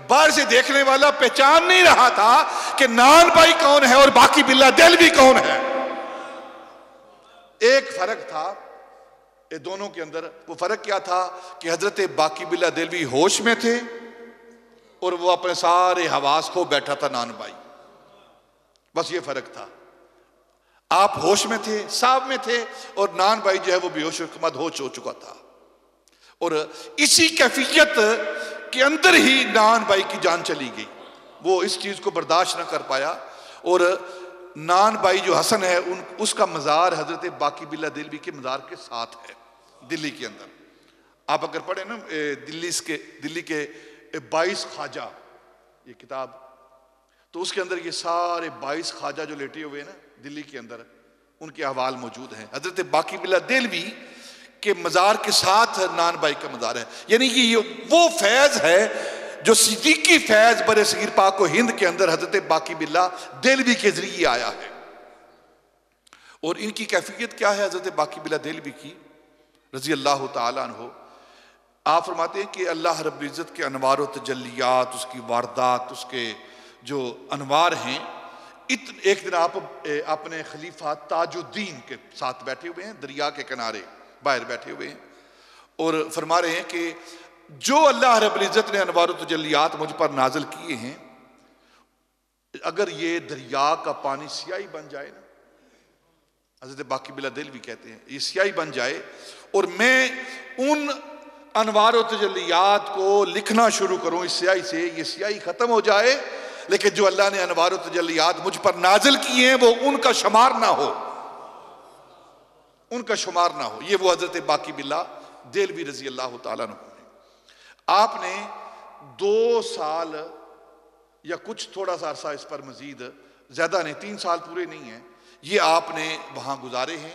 باہر سے دیکھنے والا پہچان نہیں رہا تھا کہ نان بھائی کون ہے اور باقی باللہ دہلوی کون ہے۔ ایک فرق تھا یہ دونوں کے اندر، وہ فرق کیا تھا کہ حضرت باقی باللہ دہلوی ہوش میں تھے اور وہ اپنے سارے حواس کو بیٹھا تھا نان بھائی، بس یہ فرق تھا۔ آپ ہوش میں تھے، صاحب میں تھے، اور نان بھائی جو ہے وہ بے ہوش مد ہوش ہو چکا تھا۔ اور اسی کیفیت کے اندر ہی نان بھائی کی جان چلی گئی، وہ اس چیز کو برداشت نہ کر پایا۔ اور نان بھائی جو حسن ہے اس کا مزار حضرت باقی باللہ دہلوی کے مزار کے ساتھ ہے، دلی کے اندر۔ آپ اگر پڑھیں نا دلی کے 22 خواجہ یہ کتاب، تو اس کے اندر یہ سارے 22 خواجہ جو لیٹے ہوئے ہیں نا دلی کے اندر، ان کے احوال موجود ہیں۔ حضرت باقی باللہ دہلوی کے مزار کے ساتھ نان بھائی کا مزار ہے، یعنی کہ یہ وہ فیض ہے جو صدیقی فیض بر صغیر پاک و ہند کے اندر حضرت باقی باللہ دہلوی کے ذریعے آیا ہے۔ اور ان کی کیفیت کیا ہے حضرت باقی باللہ دہلوی کی رضی اللہ تعالیٰ عنہ؟ آپ فرماتے ہیں کہ اللہ رب العزت کے انوار و تجلیات، اس کی واردات، اس کے جو انوار ہیں، ایک دن آپ اپنے خلیفہ تاج الدین کے ساتھ بیٹھے ہوئے ہیں، دریا کے کنارے باہر بیٹھے ہوئے ہیں، اور فرما رہے ہیں کہ جو اللہ رب العزت نے انوار و تجلیات مجھ پر نازل کیے ہیں، اگر یہ دریا کا پانی سیاہی بن جائے نا، حضرت باقی باللہ دہلوی کہتے ہیں یہ سیاہی بن جائے، اور میں ان انوار و تجلیات کو لکھنا شروع کروں اس سیاہی سے، یہ سیاہی ختم ہو جائے، لیکن جو اللہ نے انوار و تجلیات مجھ پر نازل کیے ہیں وہ ان کا شمار نہ ہو، ان کا شمار نہ ہو۔ یہ وہ حضرت باقی باللہ دہلوی رضی اللہ تعالیٰ عنہ ہیں۔ آپ نے 2 سال یا کچھ تھوڑا سا عرصہ اس پر مزید، زیادہ نہیں، 3 سال پورے نہیں ہیں، یہ آپ نے وہاں گزارے ہیں۔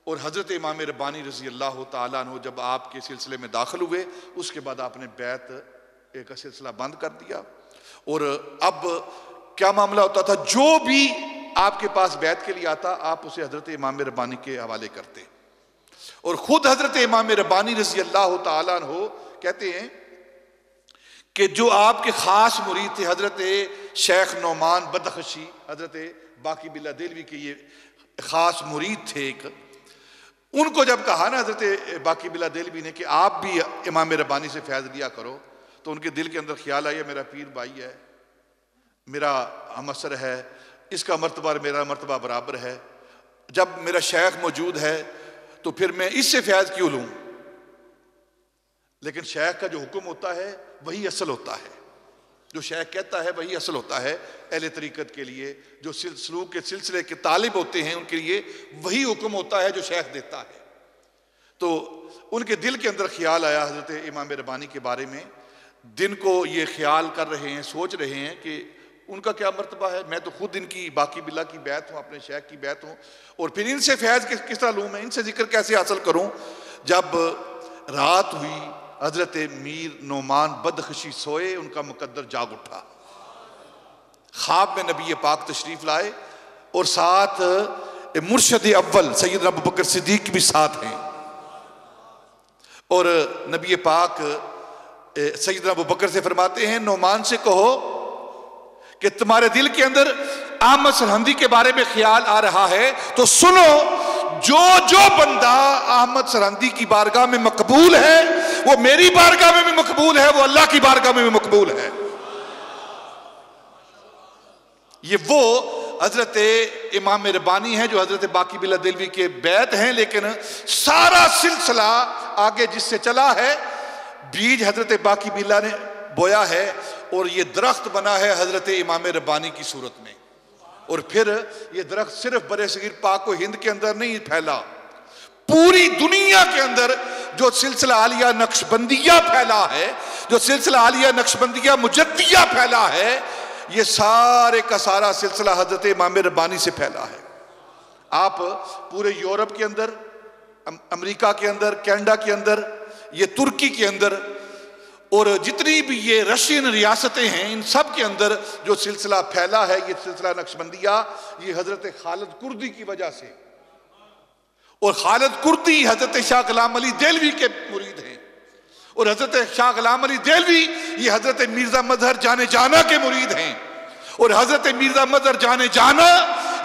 اور حضرت امام ربانی رضی اللہ تعالیٰ عنہ جب آپ کے سلسلے میں داخل ہوئے، اس کے بعد آپ نے بیعت کا سلسلہ بند کر دیا۔ اور اب کیا معاملہ ہوتا تھا، جو بھی آپ کے پاس بیعت کے لیے آتا آپ اسے حضرت امام ربانی کے حوالے کرتے، اور خود حضرت امام ربانی رضی اللہ تعالیٰ عنہ کہتے ہیں کہ جو آپ کے خاص مرید تھے حضرت شیخ نعمان بدخشی، حضرت باقی باللہ دہلوی کے یہ خاص مرید تھے ایک، ان کو جب کہا نا حضرت باقی باللہ دہلوی نے کہ آپ بھی امام ربانی سے فیض لیا کرو، تو ان کے دل کے اندر خیال آیا میرا پیر بھائی ہے، میرا ہمسر ہے، اس کا مرتبہ اور میرا مرتبہ برابر ہے، جب میرا شیخ موجود ہے تو پھر میں اس سے فیض کیوں لوں؟ لیکن شیخ کا جو حکم ہوتا ہے وہی اصل ہوتا ہے، جو شیخ کہتا ہے وہی اصل ہوتا ہے اہل طریقت کے لیے، جو سلوک کے سلسلے کے طالب ہوتے ہیں ان کے لیے وہی حکم ہوتا ہے جو شیخ دیتا ہے۔ تو ان کے دل کے اندر خیال آیا حضرت امام ربانی کے بارے میں، دن کو یہ خیال کر رہے ہیں، سوچ رہے ہیں کہ ان کا کیا مرتبہ ہے، میں تو خود ان کی باقی باللہ کی بیعت ہوں، اپنے شیخ کی بیعت ہوں، اور پھر ان سے فیض کس طرح لوں، میں ان سے ذکر کیسے حاصل کروں؟ جب رات ہوئی حضرت میر نعمان بدخشی سوئے، ان کا مقدر جاگ اٹھا، خواب میں نبی پاک تشریف لائے، اور ساتھ مرشد اول سیدنا ابوبکر صدیق بھی ساتھ ہیں، اور نبی پاک سیدنا ابوبکر سے فرماتے ہیں نعمان سے کہو کہ تمہارے دل کے اندر احمد سرہندی کے بارے میں خیال آ رہا ہے تو سنو، جو بندہ احمد سرہندی کی بارگاہ میں مقبول ہے وہ میری بارگاہ میں بھی مقبول ہے، وہ اللہ کی بارگاہ میں بھی مقبول ہے۔ یہ وہ حضرت امام ربانی ہیں جو حضرت باقی باللہ دہلوی کے بیعت ہیں، لیکن سارا سلسلہ آگے جس سے چلا ہے، بیج حضرت باقی باللہ نے بویا ہے، اور یہ درخت بنا ہے حضرت امام ربانی کی صورت میں، اور پھر یہ درخت صرف برِ صغیر پاک و ہند کے اندر نہیں پھیلا، پوری دنیا کے اندر جو سلسلہ عالیہ نقشبندیہ پھیلا ہے، جو سلسلہ عالیہ نقشبندیہ مجدیہ پھیلا ہے، یہ سارے کا سارا سلسلہ حضرت امام ربانی سے پھیلا ہے۔ آپ پورے یورپ کے اندر، امریکہ کے اندر، کینیڈا کے اندر، یہ ترکی کے اندر، اور جتنی بھی یہ رشین ریاستیں ہیں، ان سب کے اندر جو سلسلہ پھیلا ہے، یہ سلسلہ نقشبندیہ، یہ حضرت خالد کردی کی وجہ سے، اور خالد کردی حضرت شاہ غلام علی دہلوی کے مرید ہیں، اور حضرت شاہ غلام علی دہلوی یہ حضرت مرزا مظہر جانے جانا کے مرید ہیں، اور حضرت مرزا مظہر جانے جانا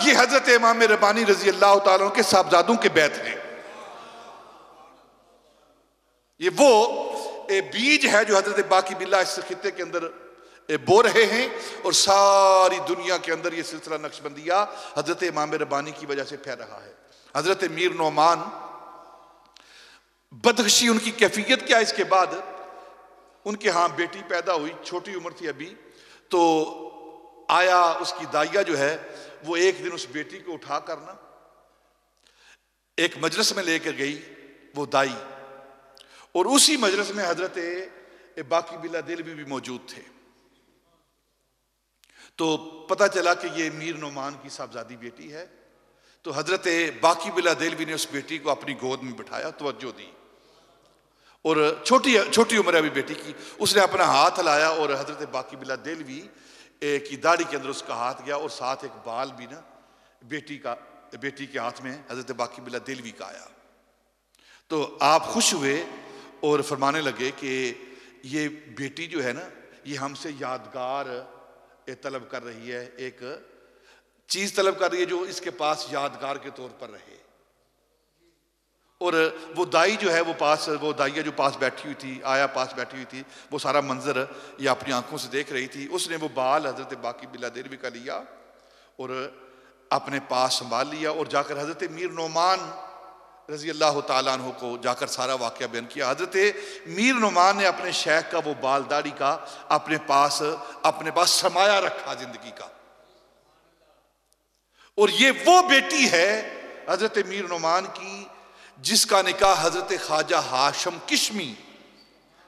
یہ حضرت امام ربانی رضی اللہ تعالیٰ عنہ کے صاحبزادوں کے بیت ہیں۔ یہ وہ بیج ہے جو حضرت باقی باللہ اس خطے کے اندر بو رہے ہیں، اور ساری دنیا کے اندر یہ سلسلہ نقشبندیہ حضرت امام ربانی کی وجہ سے پھیل رہا ہے۔ حضرت میر نعمان بدخشی ان کی کیفیت کیا، اس کے بعد ان کے ہاں بیٹی پیدا ہوئی، چھوٹی عمر تھی ابھی، تو آیا اس کی دائیہ جو ہے وہ ایک دن اس بیٹی کو اٹھا کرنا ایک مجلس میں لے کر گئی وہ دائی، اور اسی مجلس میں حضرت باقی باللہ دہلوی بھی موجود تھے۔ تو پتہ چلا کہ یہ میر نعمان کی صاحبزادی بیٹی ہے، تو حضرت باقی باللہ دہلوی نے اس بیٹی کو اپنی گود میں بٹھایا، توجہ دی، اور چھوٹی عمر ابھی بیٹی کی، اس نے اپنا ہاتھ ہلایا اور حضرت باقی باللہ دہلوی کی داڑھی کے اندر اس کا ہاتھ گیا، اور ساتھ ایک بال بھی نا بیٹی کے ہاتھ میں حضرت باقی باللہ دہلوی کا آیا۔ تو آپ خوش ہوئے اور فرمانے لگے کہ یہ بیٹی جو ہے نا، یہ ہم سے یادگار طلب کر رہی ہے، ایک چیز طلب کر رہی ہے جو اس کے پاس یادگار کے طور پر رہے۔ اور وہ دائی جو ہے وہ دائیہ جو پاس بیٹھی ہوئی تھی، آیا پاس بیٹھی ہوئی تھی، وہ سارا منظر یہ اپنی آنکھوں سے دیکھ رہی تھی۔ اس نے وہ بال حضرت باقی باللہ دہلوی کا لیا اور اپنے پاس سنبھال لیا، اور جا کر حضرت میر نعمان رضی اللہ تعالیٰ عنہ کو جا کر سارا واقعہ بیان کیا۔ حضرت میر نعمان نے اپنے شیخ کا وہ بال داڑھی کا اپنے پاس سرمایہ رکھا زندگی کا، اور یہ وہ بیٹی ہے حضرت میر نعمان کی جس کا نکاح حضرت خواجہ ہاشم کشمی،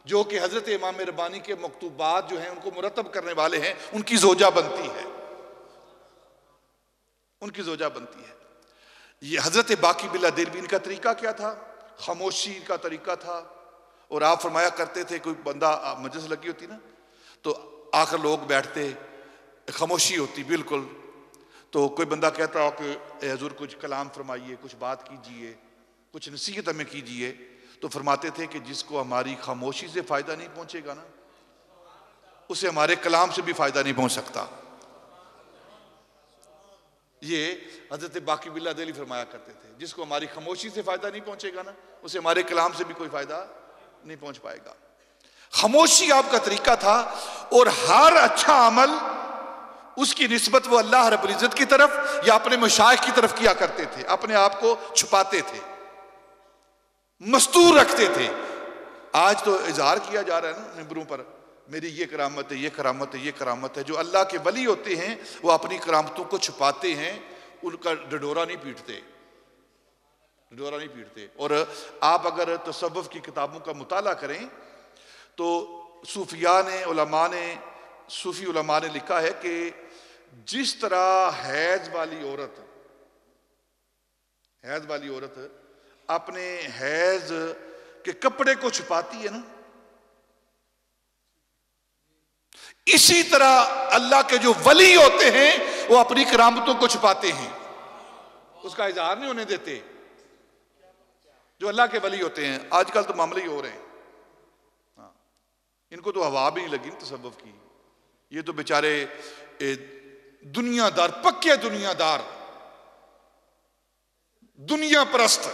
جو کہ حضرت امام ربانی کے مکتوبات جو ہیں ان کو مرتب کرنے والے ہیں، ان کی زوجہ بنتی ہے، ان کی زوجہ بنتی ہے۔ یہ حضرت باقی باللہ دہلوی کا طریقہ کیا تھا؟ خاموشی کا طریقہ تھا، اور آپ فرمایا کرتے تھے کوئی بندہ مجلس لگی ہوتی نا تو آ کر لوگ بیٹھتے، خاموشی ہوتی بالکل، تو کوئی بندہ کہتا ہو کہ اے حضور کچھ کلام فرمائیے، کچھ بات کیجئے، کچھ نصیحت ہمیں کیجئے، تو فرماتے تھے کہ جس کو ہماری خاموشی سے فائدہ نہیں پہنچے گا نا، اسے ہمارے کلام سے بھی فائدہ نہیں پہنچ سکتا۔ یہ حضرت باقی باللہ دہلوی فرمایا کرتے تھے، جس کو ہماری خاموشی سے فائدہ نہیں پہنچے گا نا، اسے ہمارے کلام سے بھی کوئی فائدہ نہیں پہنچ پائے گا۔ خاموشی آپ کا طریقہ تھا، اور ہر اچھا عمل اس کی نسبت وہ اللہ رب العزت کی طرف یا اپنے مشائخ کی طرف کیا کرتے تھے، اپنے آپ کو چھپاتے تھے، مستور رکھتے تھے۔ آج تو اظہار کیا جا رہا ہے نا ممبروں پر، میری یہ کرامت ہے، یہ کرامت ہے، یہ کرامت ہے۔ جو اللہ کے ولی ہوتے ہیں وہ اپنی کرامتوں کو چھپاتے ہیں، ان کا ڈڈورا نہیں پیٹتے، ڈڈورا نہیں پیٹتے۔ اور آپ اگر تصوف کی کتابوں کا مطالعہ کریں تو صوفی علماء نے لکھا ہے کہ جس طرح حیض والی عورت اپنے حیض کے کپڑے کو چھپاتی ہے نا، اسی طرح اللہ کے جو ولی ہوتے ہیں وہ اپنی کرامتوں کو چھپاتے ہیں، اس کا اظہار نہیں ہونے دیتے۔ جو اللہ کے ولی ہوتے ہیں، آج کل تو معاملے ہی ہو رہے ہیں، ان کو تو ہوا بھی نہیں لگی تصوف کی، یہ تو بیچارے دنیا دار، پکے دنیا دار، دنیا پرست،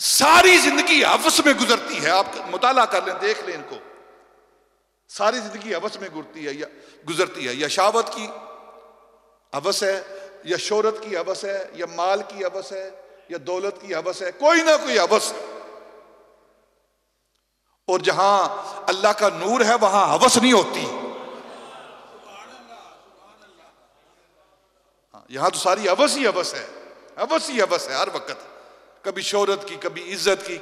ساری زندگی حوث میں گزرتی ہے۔ آپ مطالعہ کر لیں، دیکھ لیں ان کو، ساری زندگی حوث میں گزرتی ہے، یا شہوت کی حوث ہے، یا شہرت کی حوث ہے، یا مال کی حوث ہے، یا دولت کی حوث ہے، کوئی نہ کوئی حوث۔ اور جہاں اللہ کا نور ہے وہاں حوث نہیں ہوتی، یہاں تو ساری حوث ہی حوث ہے، حوث ہی حوث ہے ہر وقت، کبھی شہرت کی، کبھی عزت کی،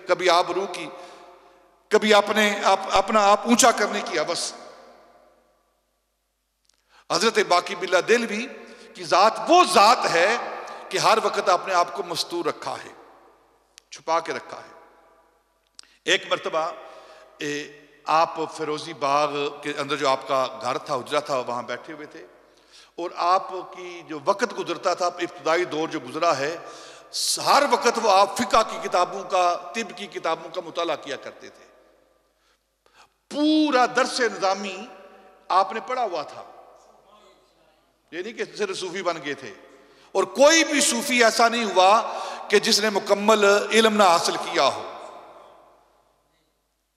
کبھی آبرو کی، کبھی اپنا آپ اونچا کرنے کی ہوس۔ حضرت باقی باللہ دہلوی کی ذات وہ ذات ہے کہ ہر وقت اپنے آپ کو مستور رکھا ہے، چھپا کے رکھا ہے۔ ایک مرتبہ آپ فیروزی باغ کے اندر جو آپ کا گھر تھا، حجرہ تھا، وہاں بیٹھے ہوئے تھے، اور آپ کی جو وقت گزرتا تھا، ابتدائی دور جو گزرا ہے، ہر وقت وہ آپ فقہ کی کتابوں کا، طب کی کتابوں کا مطالعہ کیا کرتے تھے۔ پورا درس نظامی آپ نے پڑھا ہوا تھا، یہ نہیں کہ صرف صوفی بن گئے تھے، اور کوئی بھی صوفی ایسا نہیں ہوا کہ جس نے مکمل علم نہ حاصل کیا ہو،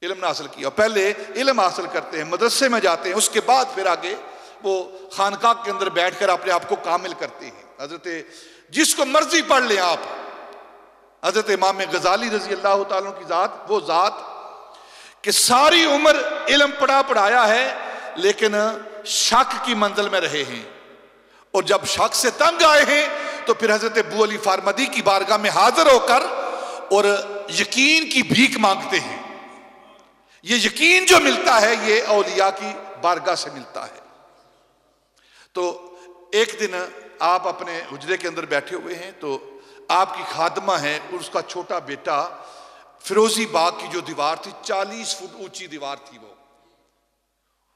علم نہ حاصل کیا ہو۔ پہلے علم حاصل کرتے ہیں، مدرسے میں جاتے ہیں، اس کے بعد پھر آگے وہ خانقاہ کے اندر بیٹھ کر اپنے آپ کو کامل کرتے ہیں۔ حضرت جس کو مرضی پڑھ لیں آپ، حضرت امام غزالی رضی اللہ تعالیٰ کی ذات وہ ذات کہ ساری عمر علم پڑھایا ہے، لیکن شک کی منزل میں رہے ہیں، اور جب شک سے تنگ آئے ہیں تو پھر حضرت ابو علی فارمدی کی بارگاہ میں حاضر ہو کر اور یقین کی بھیک مانگتے ہیں۔ یہ یقین جو ملتا ہے یہ اولیاء کی بارگاہ سے ملتا ہے۔ تو ایک دن آپ اپنے حجرے کے اندر بیٹھے ہوئے ہیں، تو آپ کی خادمہ ہے اور اس کا چھوٹا بیٹا فیروزی باغ کی جو دیوار تھی، 40 فٹ اونچی دیوار تھی،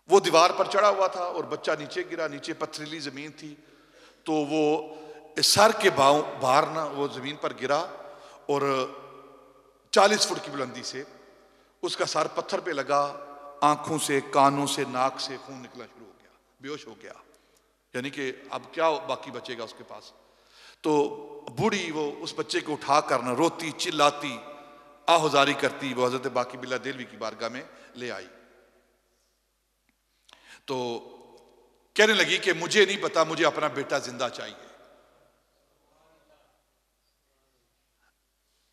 وہ دیوار پر چڑھا ہوا تھا، اور بچہ نیچے گرا، نیچے پتھریلی زمین تھی، تو وہ سر کے باہر نہ وہ زمین پر گرا، اور 40 فٹ کی بلندی سے اس کا سر پتھر پہ لگا، آنکھوں سے، کانوں سے، ناک سے خون نکلنا شروع ہو گیا، بے ہوش ہو گیا، یعنی کہ اب کیا باقی بچے گا اس کے پاس۔ تو بوڑھی وہ اس بچے کو اٹھا کر نہ روتی چلاتی آہوزاری کرتی وہ حضرت باقی باللہ دہلوی کی بارگاہ میں لے آئی، تو کہنے لگی کہ مجھے نہیں پتا، مجھے اپنا بیٹا زندہ چاہیے۔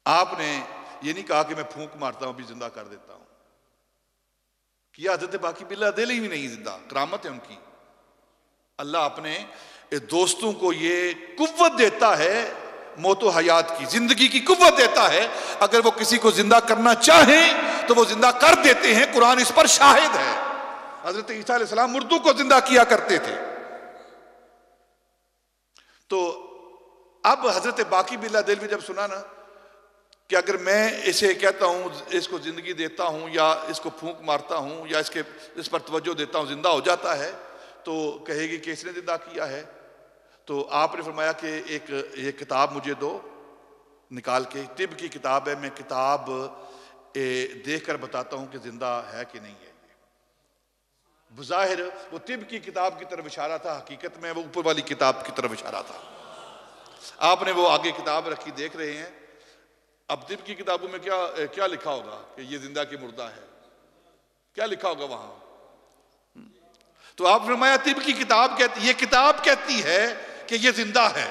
آپ نے یہ نہیں کہا کہ میں پھونک مارتا ہوں ابھی زندہ کر دیتا ہوں، کیا حضرت باقی باللہ دہلوی بھی نہیں زندہ، کرامت ہے ان کی۔ اللہ اپنے دوستوں کو یہ قوت دیتا ہے، موت و حیات کی، زندگی کی قوت دیتا ہے، اگر وہ کسی کو زندہ کرنا چاہیں تو وہ زندہ کر دیتے ہیں، قرآن اس پر شاہد ہے۔ حضرت عیسیٰ علیہ السلام مردوں کو زندہ کیا کرتے تھے۔ تو اب حضرت باقی باللہ دہلوی جب سنا نا کہ اگر میں اسے کہتا ہوں، اس کو زندگی دیتا ہوں، یا اس کو پھونک مارتا ہوں، یا اس پر توجہ دیتا ہوں، زندہ ہو جاتا ہے، تو کہے گی کہ اس نے زندہ کیا ہے۔ تو آپ نے فرمایا کہ یہ کتاب مجھے دو نکال کے، طب کی کتاب ہے، میں کتاب دیکھ کر بتاتا ہوں کہ زندہ ہے کہ نہیں ہے۔ بظاہر وہ طب کی کتاب کی طرف اشارہ تھا، حقیقت میں وہ اوپر والی کتاب کی طرف اشارہ تھا۔ آپ نے وہ آگے کتاب رکھی، دیکھ رہے ہیں، اب طب کی کتابوں میں کیا لکھا ہوگا کہ یہ زندہ کہ مردہ ہے، کیا لکھا ہوگا وہاں؟ تو آپ نے فرمایا طب کی کتاب کہتی، یہ کتاب کہتی ہے کہ یہ زندہ ہے۔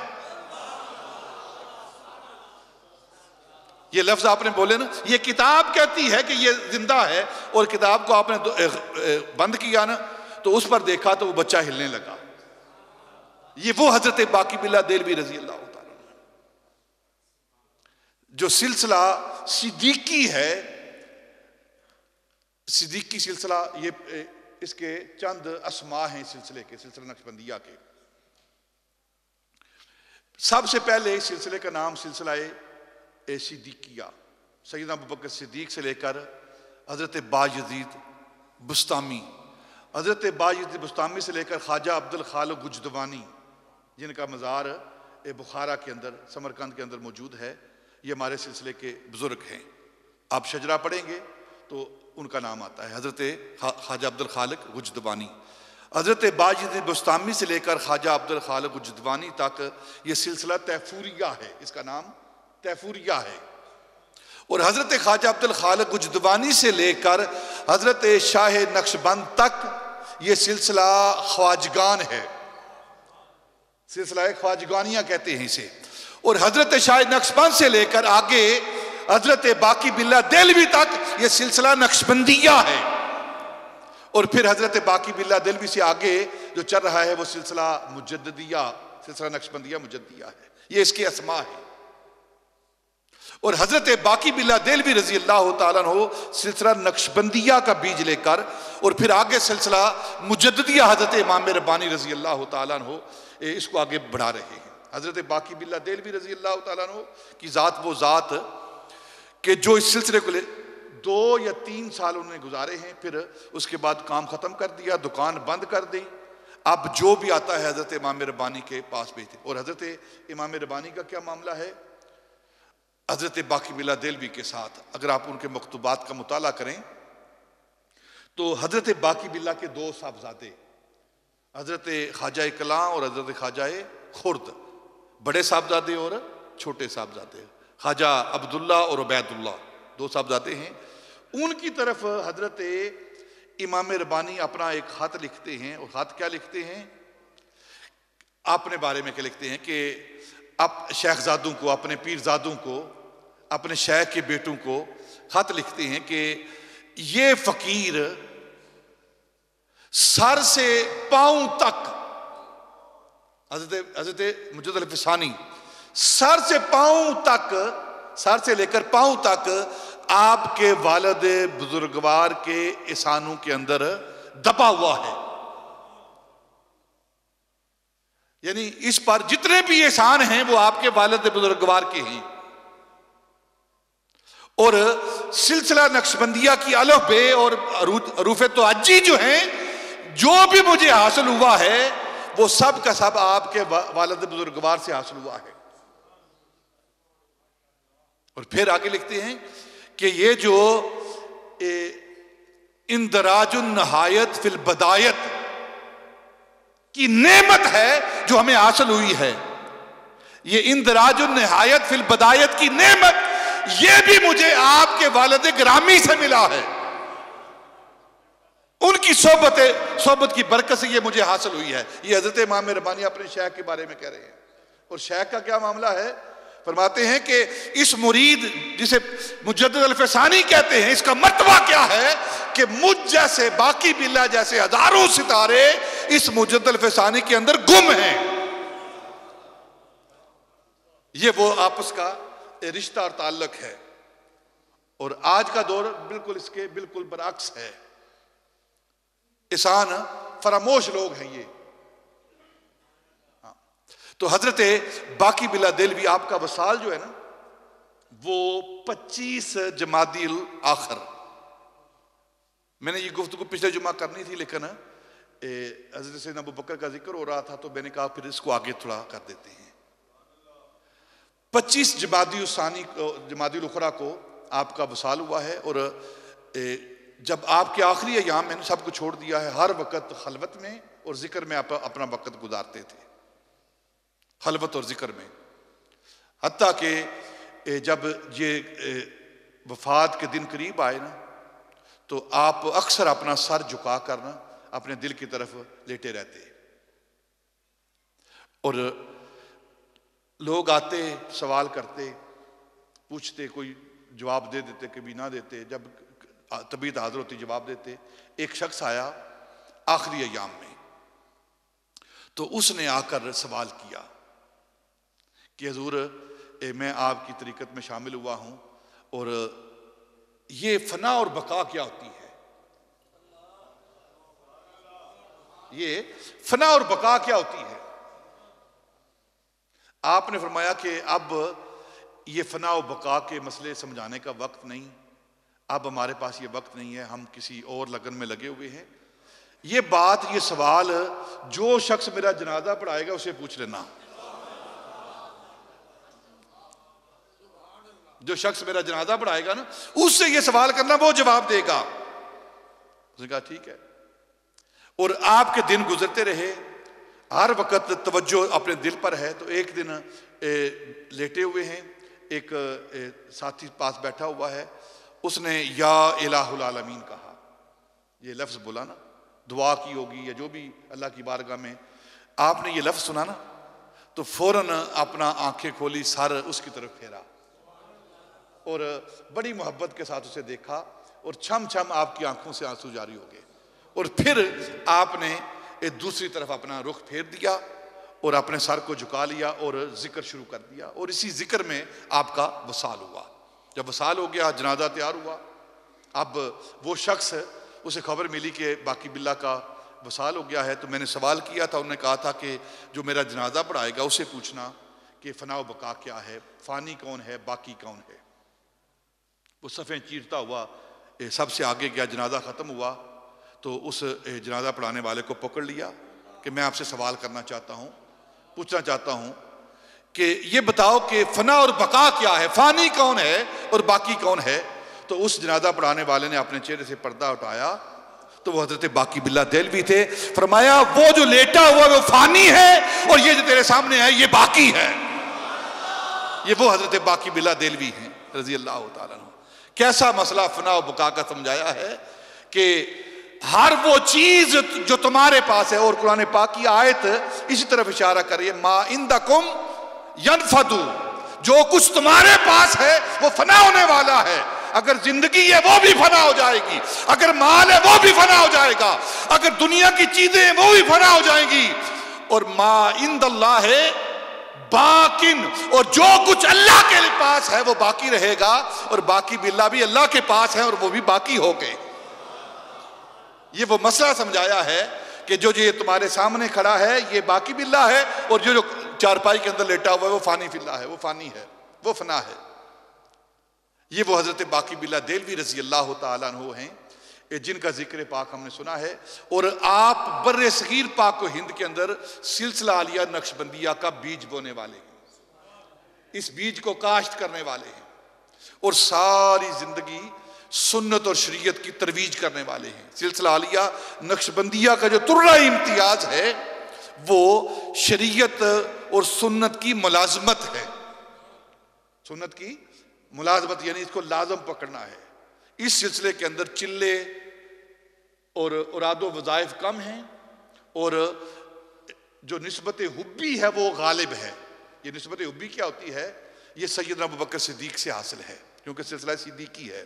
یہ لفظ آپ نے بولے نا، یہ کتاب کہتی ہے کہ یہ زندہ ہے، اور کتاب کو آپ نے بند کیا نا تو اس پر دیکھا تو وہ بچہ ہلنے لگا۔ یہ وہ حضرت باقی باللہ دہلوی رضی اللہ تعالیٰ جو سلسلہ صدیقی ہے، صدیقی سلسلہ، یہ اس کے چند اسماء ہیں سلسلے کے، سلسلہ نقشبندیہ کے۔ سب سے پہلے اس سلسلے کا نام سلسلہ صدیقیہ، سیدنا ابوبکر صدیق سے لے کر حضرت بایزید بستامی، حضرت بایزید بستامی سے لے کر خواجہ عبد الخالق گجدوانی، جن کا مزار بخارا کے اندر، سمرقند کے اندر موجود ہے، یہ ہمارے سلسلے کے بزرگ ہیں۔ آپ شجرہ پڑھیں گے تو ان کا نام آتا ہے، حضرت خواجہ عبد الخالق گجدوانی۔ حضرت بایزید بستامی سے لے کر خواجہ عبد الخالق گجدوانی تک یہ سلسلہ طیفوریہ ہے، اس کا نام طیفوریہ ہے۔ اور حضرت خواجہ عبد الخالق گجدوانی سے لے کر حضرت شاہ نقشبند تک یہ سلسلہ خواجگان ہے، سلسلہ خواجگانیہ کہتے ہیں اسے۔ اور حضرت شاہ نقشبند سے لے کر آگے حضرت باقی باللہ دہلوی تک یہ سلسلہ نقشبندیہ ہے، اور پھر حضرت باقی باللہ دہلوی سے آگے جو چل رہا ہے وہ سلسلہ مجددیہ، سلسلہ نقشبندیہ مجددیہ ہے، یہ اس کی اسماء ہے۔ اور حضرت باقی بلّہ دہلوی رضی اللہ تعالیٰ عنہ سلسلہ نقشبندیہ کا بیج لے کر اور پھر آگے سلسلہ مجددیہ حضرت امام ربانی رضی اللہ تعالیٰ عنہ اس کو آگے بڑھا رہے ہیں. حضرت باقی بلّہ دہلوی رضی اللہ تعالیٰ عنہ کی ذات وہ ذات کہ جو اس سلسلے کو 2 یا 3 سال انہوں نے گزارے ہیں، پھر اس کے بعد کام ختم کر دیا، دکان بند کر دی. اب جو بھی آتا ہے حضرت امام ربانی کے پاس بھیجتے. اور حضرت امام ربانی کا کیا معاملہ ہے حضرت باقی بلّہ دہلوی کے ساتھ؟ اگر آپ ان کے مکتوبات کا مطالعہ کریں تو حضرت باقی بلّہ کے 2 صاحبزادے حضرت خواجہ کلاں اور حضرت خواجہ خرد، بڑے صاحبزادے اور چھوٹے صاحبزادے، خواجہ عبداللہ اور عبید اللہ 2 صاحبزادے ہیں. ان کی طرف حضرت امام ربانی اپنا ایک خط لکھتے ہیں. اور خط کیا لکھتے ہیں؟ اپنے بارے میں کیا لکھتے ہیں کہ شیخ زادوں کو، اپنے پیر زادوں کو، اپنے شیخ کے بیٹوں کو خط لکھتے ہیں کہ یہ فقیر سر سے پاؤں تک، حضرت مجدد الفسانی سر سے پاؤں تک، سر سے لے کر پاؤں تک آپ کے والد بزرگوار کے احسانوں کے اندر دبا ہوا ہے. یعنی اس پر جتنے بھی احسان ہیں وہ آپ کے والد بزرگوار کے ہیں. اور سلسلہ نقشبندیہ کی الف بے اور حروف توجی جو ہیں، جو بھی مجھے حاصل ہوا ہے وہ سب کا سب آپ کے والد بزرگوار سے حاصل ہوا ہے. اور پھر آگے لکھتے ہیں کہ یہ جو اندراج النہایت فی البدایت کی نعمت ہے جو ہمیں حاصل ہوئی ہے، یہ اندراج النہایت فی البدایت کی نعمت یہ بھی مجھے آپ کے والد گرامی سے ملا ہے. ان کی صحبت کی برکت سے یہ مجھے حاصل ہوئی ہے. یہ حضرت امام ربانی اپنے شیخ کے بارے میں کہہ رہے ہیں. اور شیخ کا کیا معاملہ ہے؟ فرماتے ہیں کہ اس مرید جسے مجدد الفسانی کہتے ہیں، اس کا مرتبہ کیا ہے کہ مجھ جیسے باقی بلّہ جیسے ہزاروں ستارے اس مجدد الفسانی کے اندر گم ہیں. یہ وہ آپس کا رشتہ اور تعلق ہے. اور آج کا دور بالکل اس کے بالکل برعکس ہے. احسان فراموش لوگ ہیں یہ. تو حضرت باقی بلّہ دہلوی آپ کا وصال جو ہے نا وہ 25 جمادی الاخر. میں نے یہ گفتگو پچھلے جمعہ کرنی تھی لیکن حضرت سیدنا ابوبکر کا ذکر ہو رہا تھا تو میں نے کہا پھر اس کو آگے تھوڑا کر دیتے ہیں. 25 جمادی الثانی جمادی الاخرى کو آپ کا وصال ہوا ہے. اور جب آپ کے آخری ایام میں نے سب کو چھوڑ دیا ہے، ہر وقت خلوت میں اور ذکر میں آپ اپنا وقت گزارتے تھے، خلوت اور ذکر میں. حتیٰ کہ جب یہ وفات کے دن قریب آئے نا تو آپ اکثر اپنا سر جھکا کر نا اپنے دل کی طرف لیٹے رہتے. اور لوگ آتے، سوال کرتے، پوچھتے، کوئی جواب دے دیتے، کبھی نہ دیتے. جب طبیعت حاضر ہوتی جواب دیتے. ایک شخص آیا آخری ایام میں تو اس نے آ کر سوال کیا کہ حضور میں آپ کی طریقت میں شامل ہوا ہوں اور یہ فنا اور بقا کیا ہوتی ہے؟ یہ فنا اور بقا کیا ہوتی ہے؟ آپ نے فرمایا کہ اب یہ فنا و بقا کے مسئلے سمجھانے کا وقت نہیں، اب ہمارے پاس یہ وقت نہیں ہے، ہم کسی اور لگن میں لگے ہوئے ہیں. یہ بات، یہ سوال جو شخص میرا جنازہ پڑھائے گا اسے پوچھ لینا. جو شخص میرا جنازہ پڑھائے گا نا اس سے یہ سوال کرنا، وہ جواب دے گا. اس نے کہا ٹھیک ہے. اور آپ کے دن گزرتے رہے، ہر وقت توجہ اپنے دل پر ہے. تو ایک دن لیٹے ہوئے ہیں، ایک ساتھی پاس بیٹھا ہوا ہے، اس نے یا الہ العالمین کہا. یہ لفظ بولا نا، دعا کی ہوگی یا جو بھی اللہ کی بارگاہ میں آپ نے یہ لفظ سنا نا تو فوراً اپنا آنکھیں کھولی، سر اس کی طرف پھیرا اور بڑی محبت کے ساتھ اسے دیکھا اور چھم چھم آپ کی آنکھوں سے آنسو جاری ہو گئے. اور پھر آپ نے دوسری طرف اپنا رخ پھیر دیا اور اپنے سر کو جھکا لیا اور ذکر شروع کر دیا، اور اسی ذکر میں آپ کا وصال ہوا۔ جب وصال ہو گیا، جنازہ تیار ہوا، اب وہ شخص اسے خبر ملی کہ باقی باللہ کا وصال ہو گیا ہے، تو میں نے سوال کیا تھا، انہوں نے کہا تھا کہ جو میرا جنازہ پڑھائے گا اسے پوچھنا کہ فنا و بقا کیا ہے، فانی کون ہے، باقی کون ہے۔ وہ صفیں چیرتا ہوا سب سے آگے گیا، جنازہ ختم ہوا تو اس جنازہ پڑھانے والے کو پکڑ لیا کہ میں آپ سے سوال کرنا چاہتا ہوں، پوچھنا چاہتا ہوں کہ یہ بتاؤ کہ فنا اور بقا کیا ہے، فانی کون ہے اور باقی کون ہے۔ تو اس جنازہ پڑھانے والے نے اپنے چہرے سے پردہ اٹھایا تو وہ حضرت باقی باللہ دہلوی تھے۔ فرمایا وہ جو لیٹا ہوا وہ فانی ہے اور یہ جو تیرے سامنے ہے یہ باقی ہے۔ یہ وہ حضرت باقی باللہ دہلوی ہیں رضی اللہ تعالیٰ عنہ۔ کیسا مسئلہ فنا و بقا کا سمجھایا ہے کہ ہر وہ چیز جو تمہارے پاس ہے، اور قرآن پاک کی آیت اسی طرف اشارہ کر رہی ہے، ما عندکم ینفد، جو کچھ تمہارے پاس ہے وہ فنا ہونے والا ہے۔ اگر زندگی ہے وہ بھی فنا ہو جائے گی، اگر مال ہے وہ بھی فنا ہو جائے گا، اگر دنیا کی چیزیں ہیں وہ بھی فنا ہو جائیں گی، اور ما عند اللہ ہے باقن، اور جو کچھ اللہ کے پاس ہے وہ باقی رہے گا، اور باقی باللہ بھی اللہ کے پاس ہے اور وہ بھی باقی ہو گئے۔ یہ وہ مسئلہ سمجھایا ہے کہ جو یہ تمہارے سامنے کھڑا ہے یہ باقی باللہ ہے، اور جو چارپائی کے اندر لیٹا ہوا ہے وہ فانی فی اللہ ہے، وہ فانی ہے، وہ فنا ہے۔ یہ وہ حضرت باقی باللہ دہلوی رضی اللہ تعالیٰ عنہ ہیں جن کا ذکر پاک ہم نے سنا ہے، اور آپ بر صغیر پاک و ہند کے اندر سلسلہ عالیہ نقشبندیہ کا بیج بونے والے ہیں، اس بیج کو کاشت کرنے والے ہیں، اور ساری زندگی سنت اور شریعت کی ترویج کرنے والے ہیں۔ سلسلہ عالیہ نقشبندیہ کا جو ترہ امتیاز ہے وہ شریعت اور سنت کی ملازمت ہے، سنت کی ملازمت یعنی اس کو لازم پکڑنا ہے۔ اس سلسلے کے اندر چلے اور اراد و وظائف کم ہیں، اور جو نسبت حبی ہے وہ غالب ہے۔ یہ نسبت حبی کیا ہوتی ہے؟ یہ سیدنا ابوبکر صدیق سے حاصل ہے، کیونکہ سلسلہ صدیقی ہے۔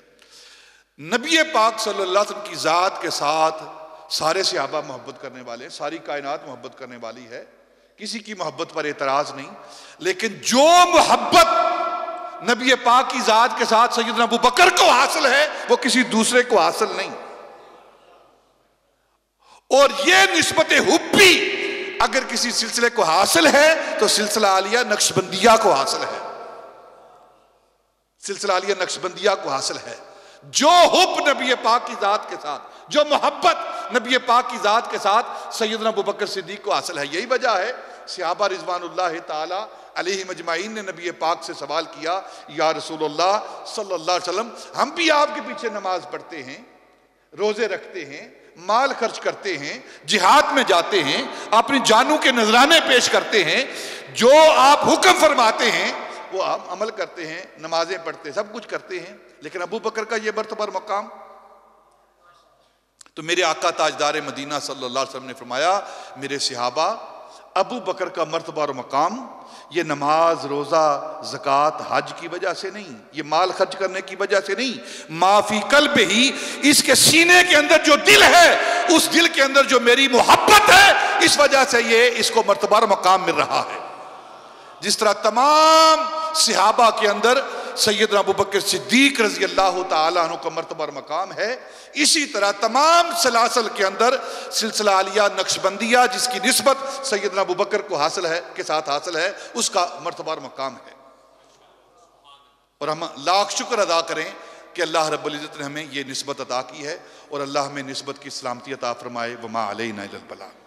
نبی پاک صلی اللہ علیہ وسلم کی ذات کے ساتھ سارے صحابہ محبت کرنے والے ہیں، ساری کائنات محبت کرنے والی ہے، کسی کی محبت پر اعتراض نہیں، لیکن جو محبت نبی پاک کی ذات کے ساتھ سیدنا ابوبکر کو حاصل ہے وہ کسی دوسرے کو حاصل نہیں۔ اور یہ نسبت حبی اگر کسی سلسلے کو حاصل ہے تو سلسلہ عالیہ نقشبندیہ کو حاصل ہے، سلسلہ عالیہ نقشبندیہ کو حاصل ہے۔ جو حب نبی پاک کی ذات کے ساتھ، جو محبت نبی پاک کی ذات کے ساتھ سیدنا ابوبکر صدیق کو حاصل ہے، یہی وجہ ہے صحابہ رضوان اللہ تعالی علیہ مجمعین نے نبی پاک سے سوال کیا، یا رسول اللہ صلی اللہ علیہ وسلم ہم بھی آپ کے پیچھے نماز پڑھتے ہیں، روزے رکھتے ہیں، مال خرچ کرتے ہیں، جہاد میں جاتے ہیں، اپنی جانوں کے نذرانے پیش کرتے ہیں، جو آپ حکم فرماتے ہیں وہ ہم عمل کرتے ہیں، نمازیں پڑھتے ہیں، سب کچھ کرتے ہیں، لیکن ابو بکر کا یہ مرتبہ اور مقام۔ تو میرے آقا تاجدار مدینہ صلی اللہ علیہ وسلم نے فرمایا، میرے صحابہ ابو بکر کا مرتبہ اور مقام یہ نماز، روزہ، زکوٰۃ، حج کی وجہ سے نہیں، یہ مال خرچ کرنے کی وجہ سے نہیں، ما فی قلب ہی، اس کے سینے کے اندر جو دل ہے اس دل کے اندر جو میری محبت ہے اس وجہ سے یہ اس کو مرتبہ اور مقام مل رہا ہے۔ جس طرح تمام صحابہ کے اندر سیدنا ابوبکر صدیق رضی اللہ تعالیٰ عنہ کا مرتبہ اور مقام ہے، اسی طرح تمام سلاسل کے اندر سلسلہ عالیہ نقشبندیہ جس کی نسبت سیدنا ابوبکر کو حاصل ہے کے ساتھ حاصل ہے، اس کا مرتبہ اور مقام ہے۔ اور ہم لاکھ شکر ادا کریں کہ اللہ رب العزت نے ہمیں یہ نسبت عطا کی ہے، اور اللہ ہمیں نسبت کی سلامتی عطا فرمائے۔ وما علینا الا البلاغ۔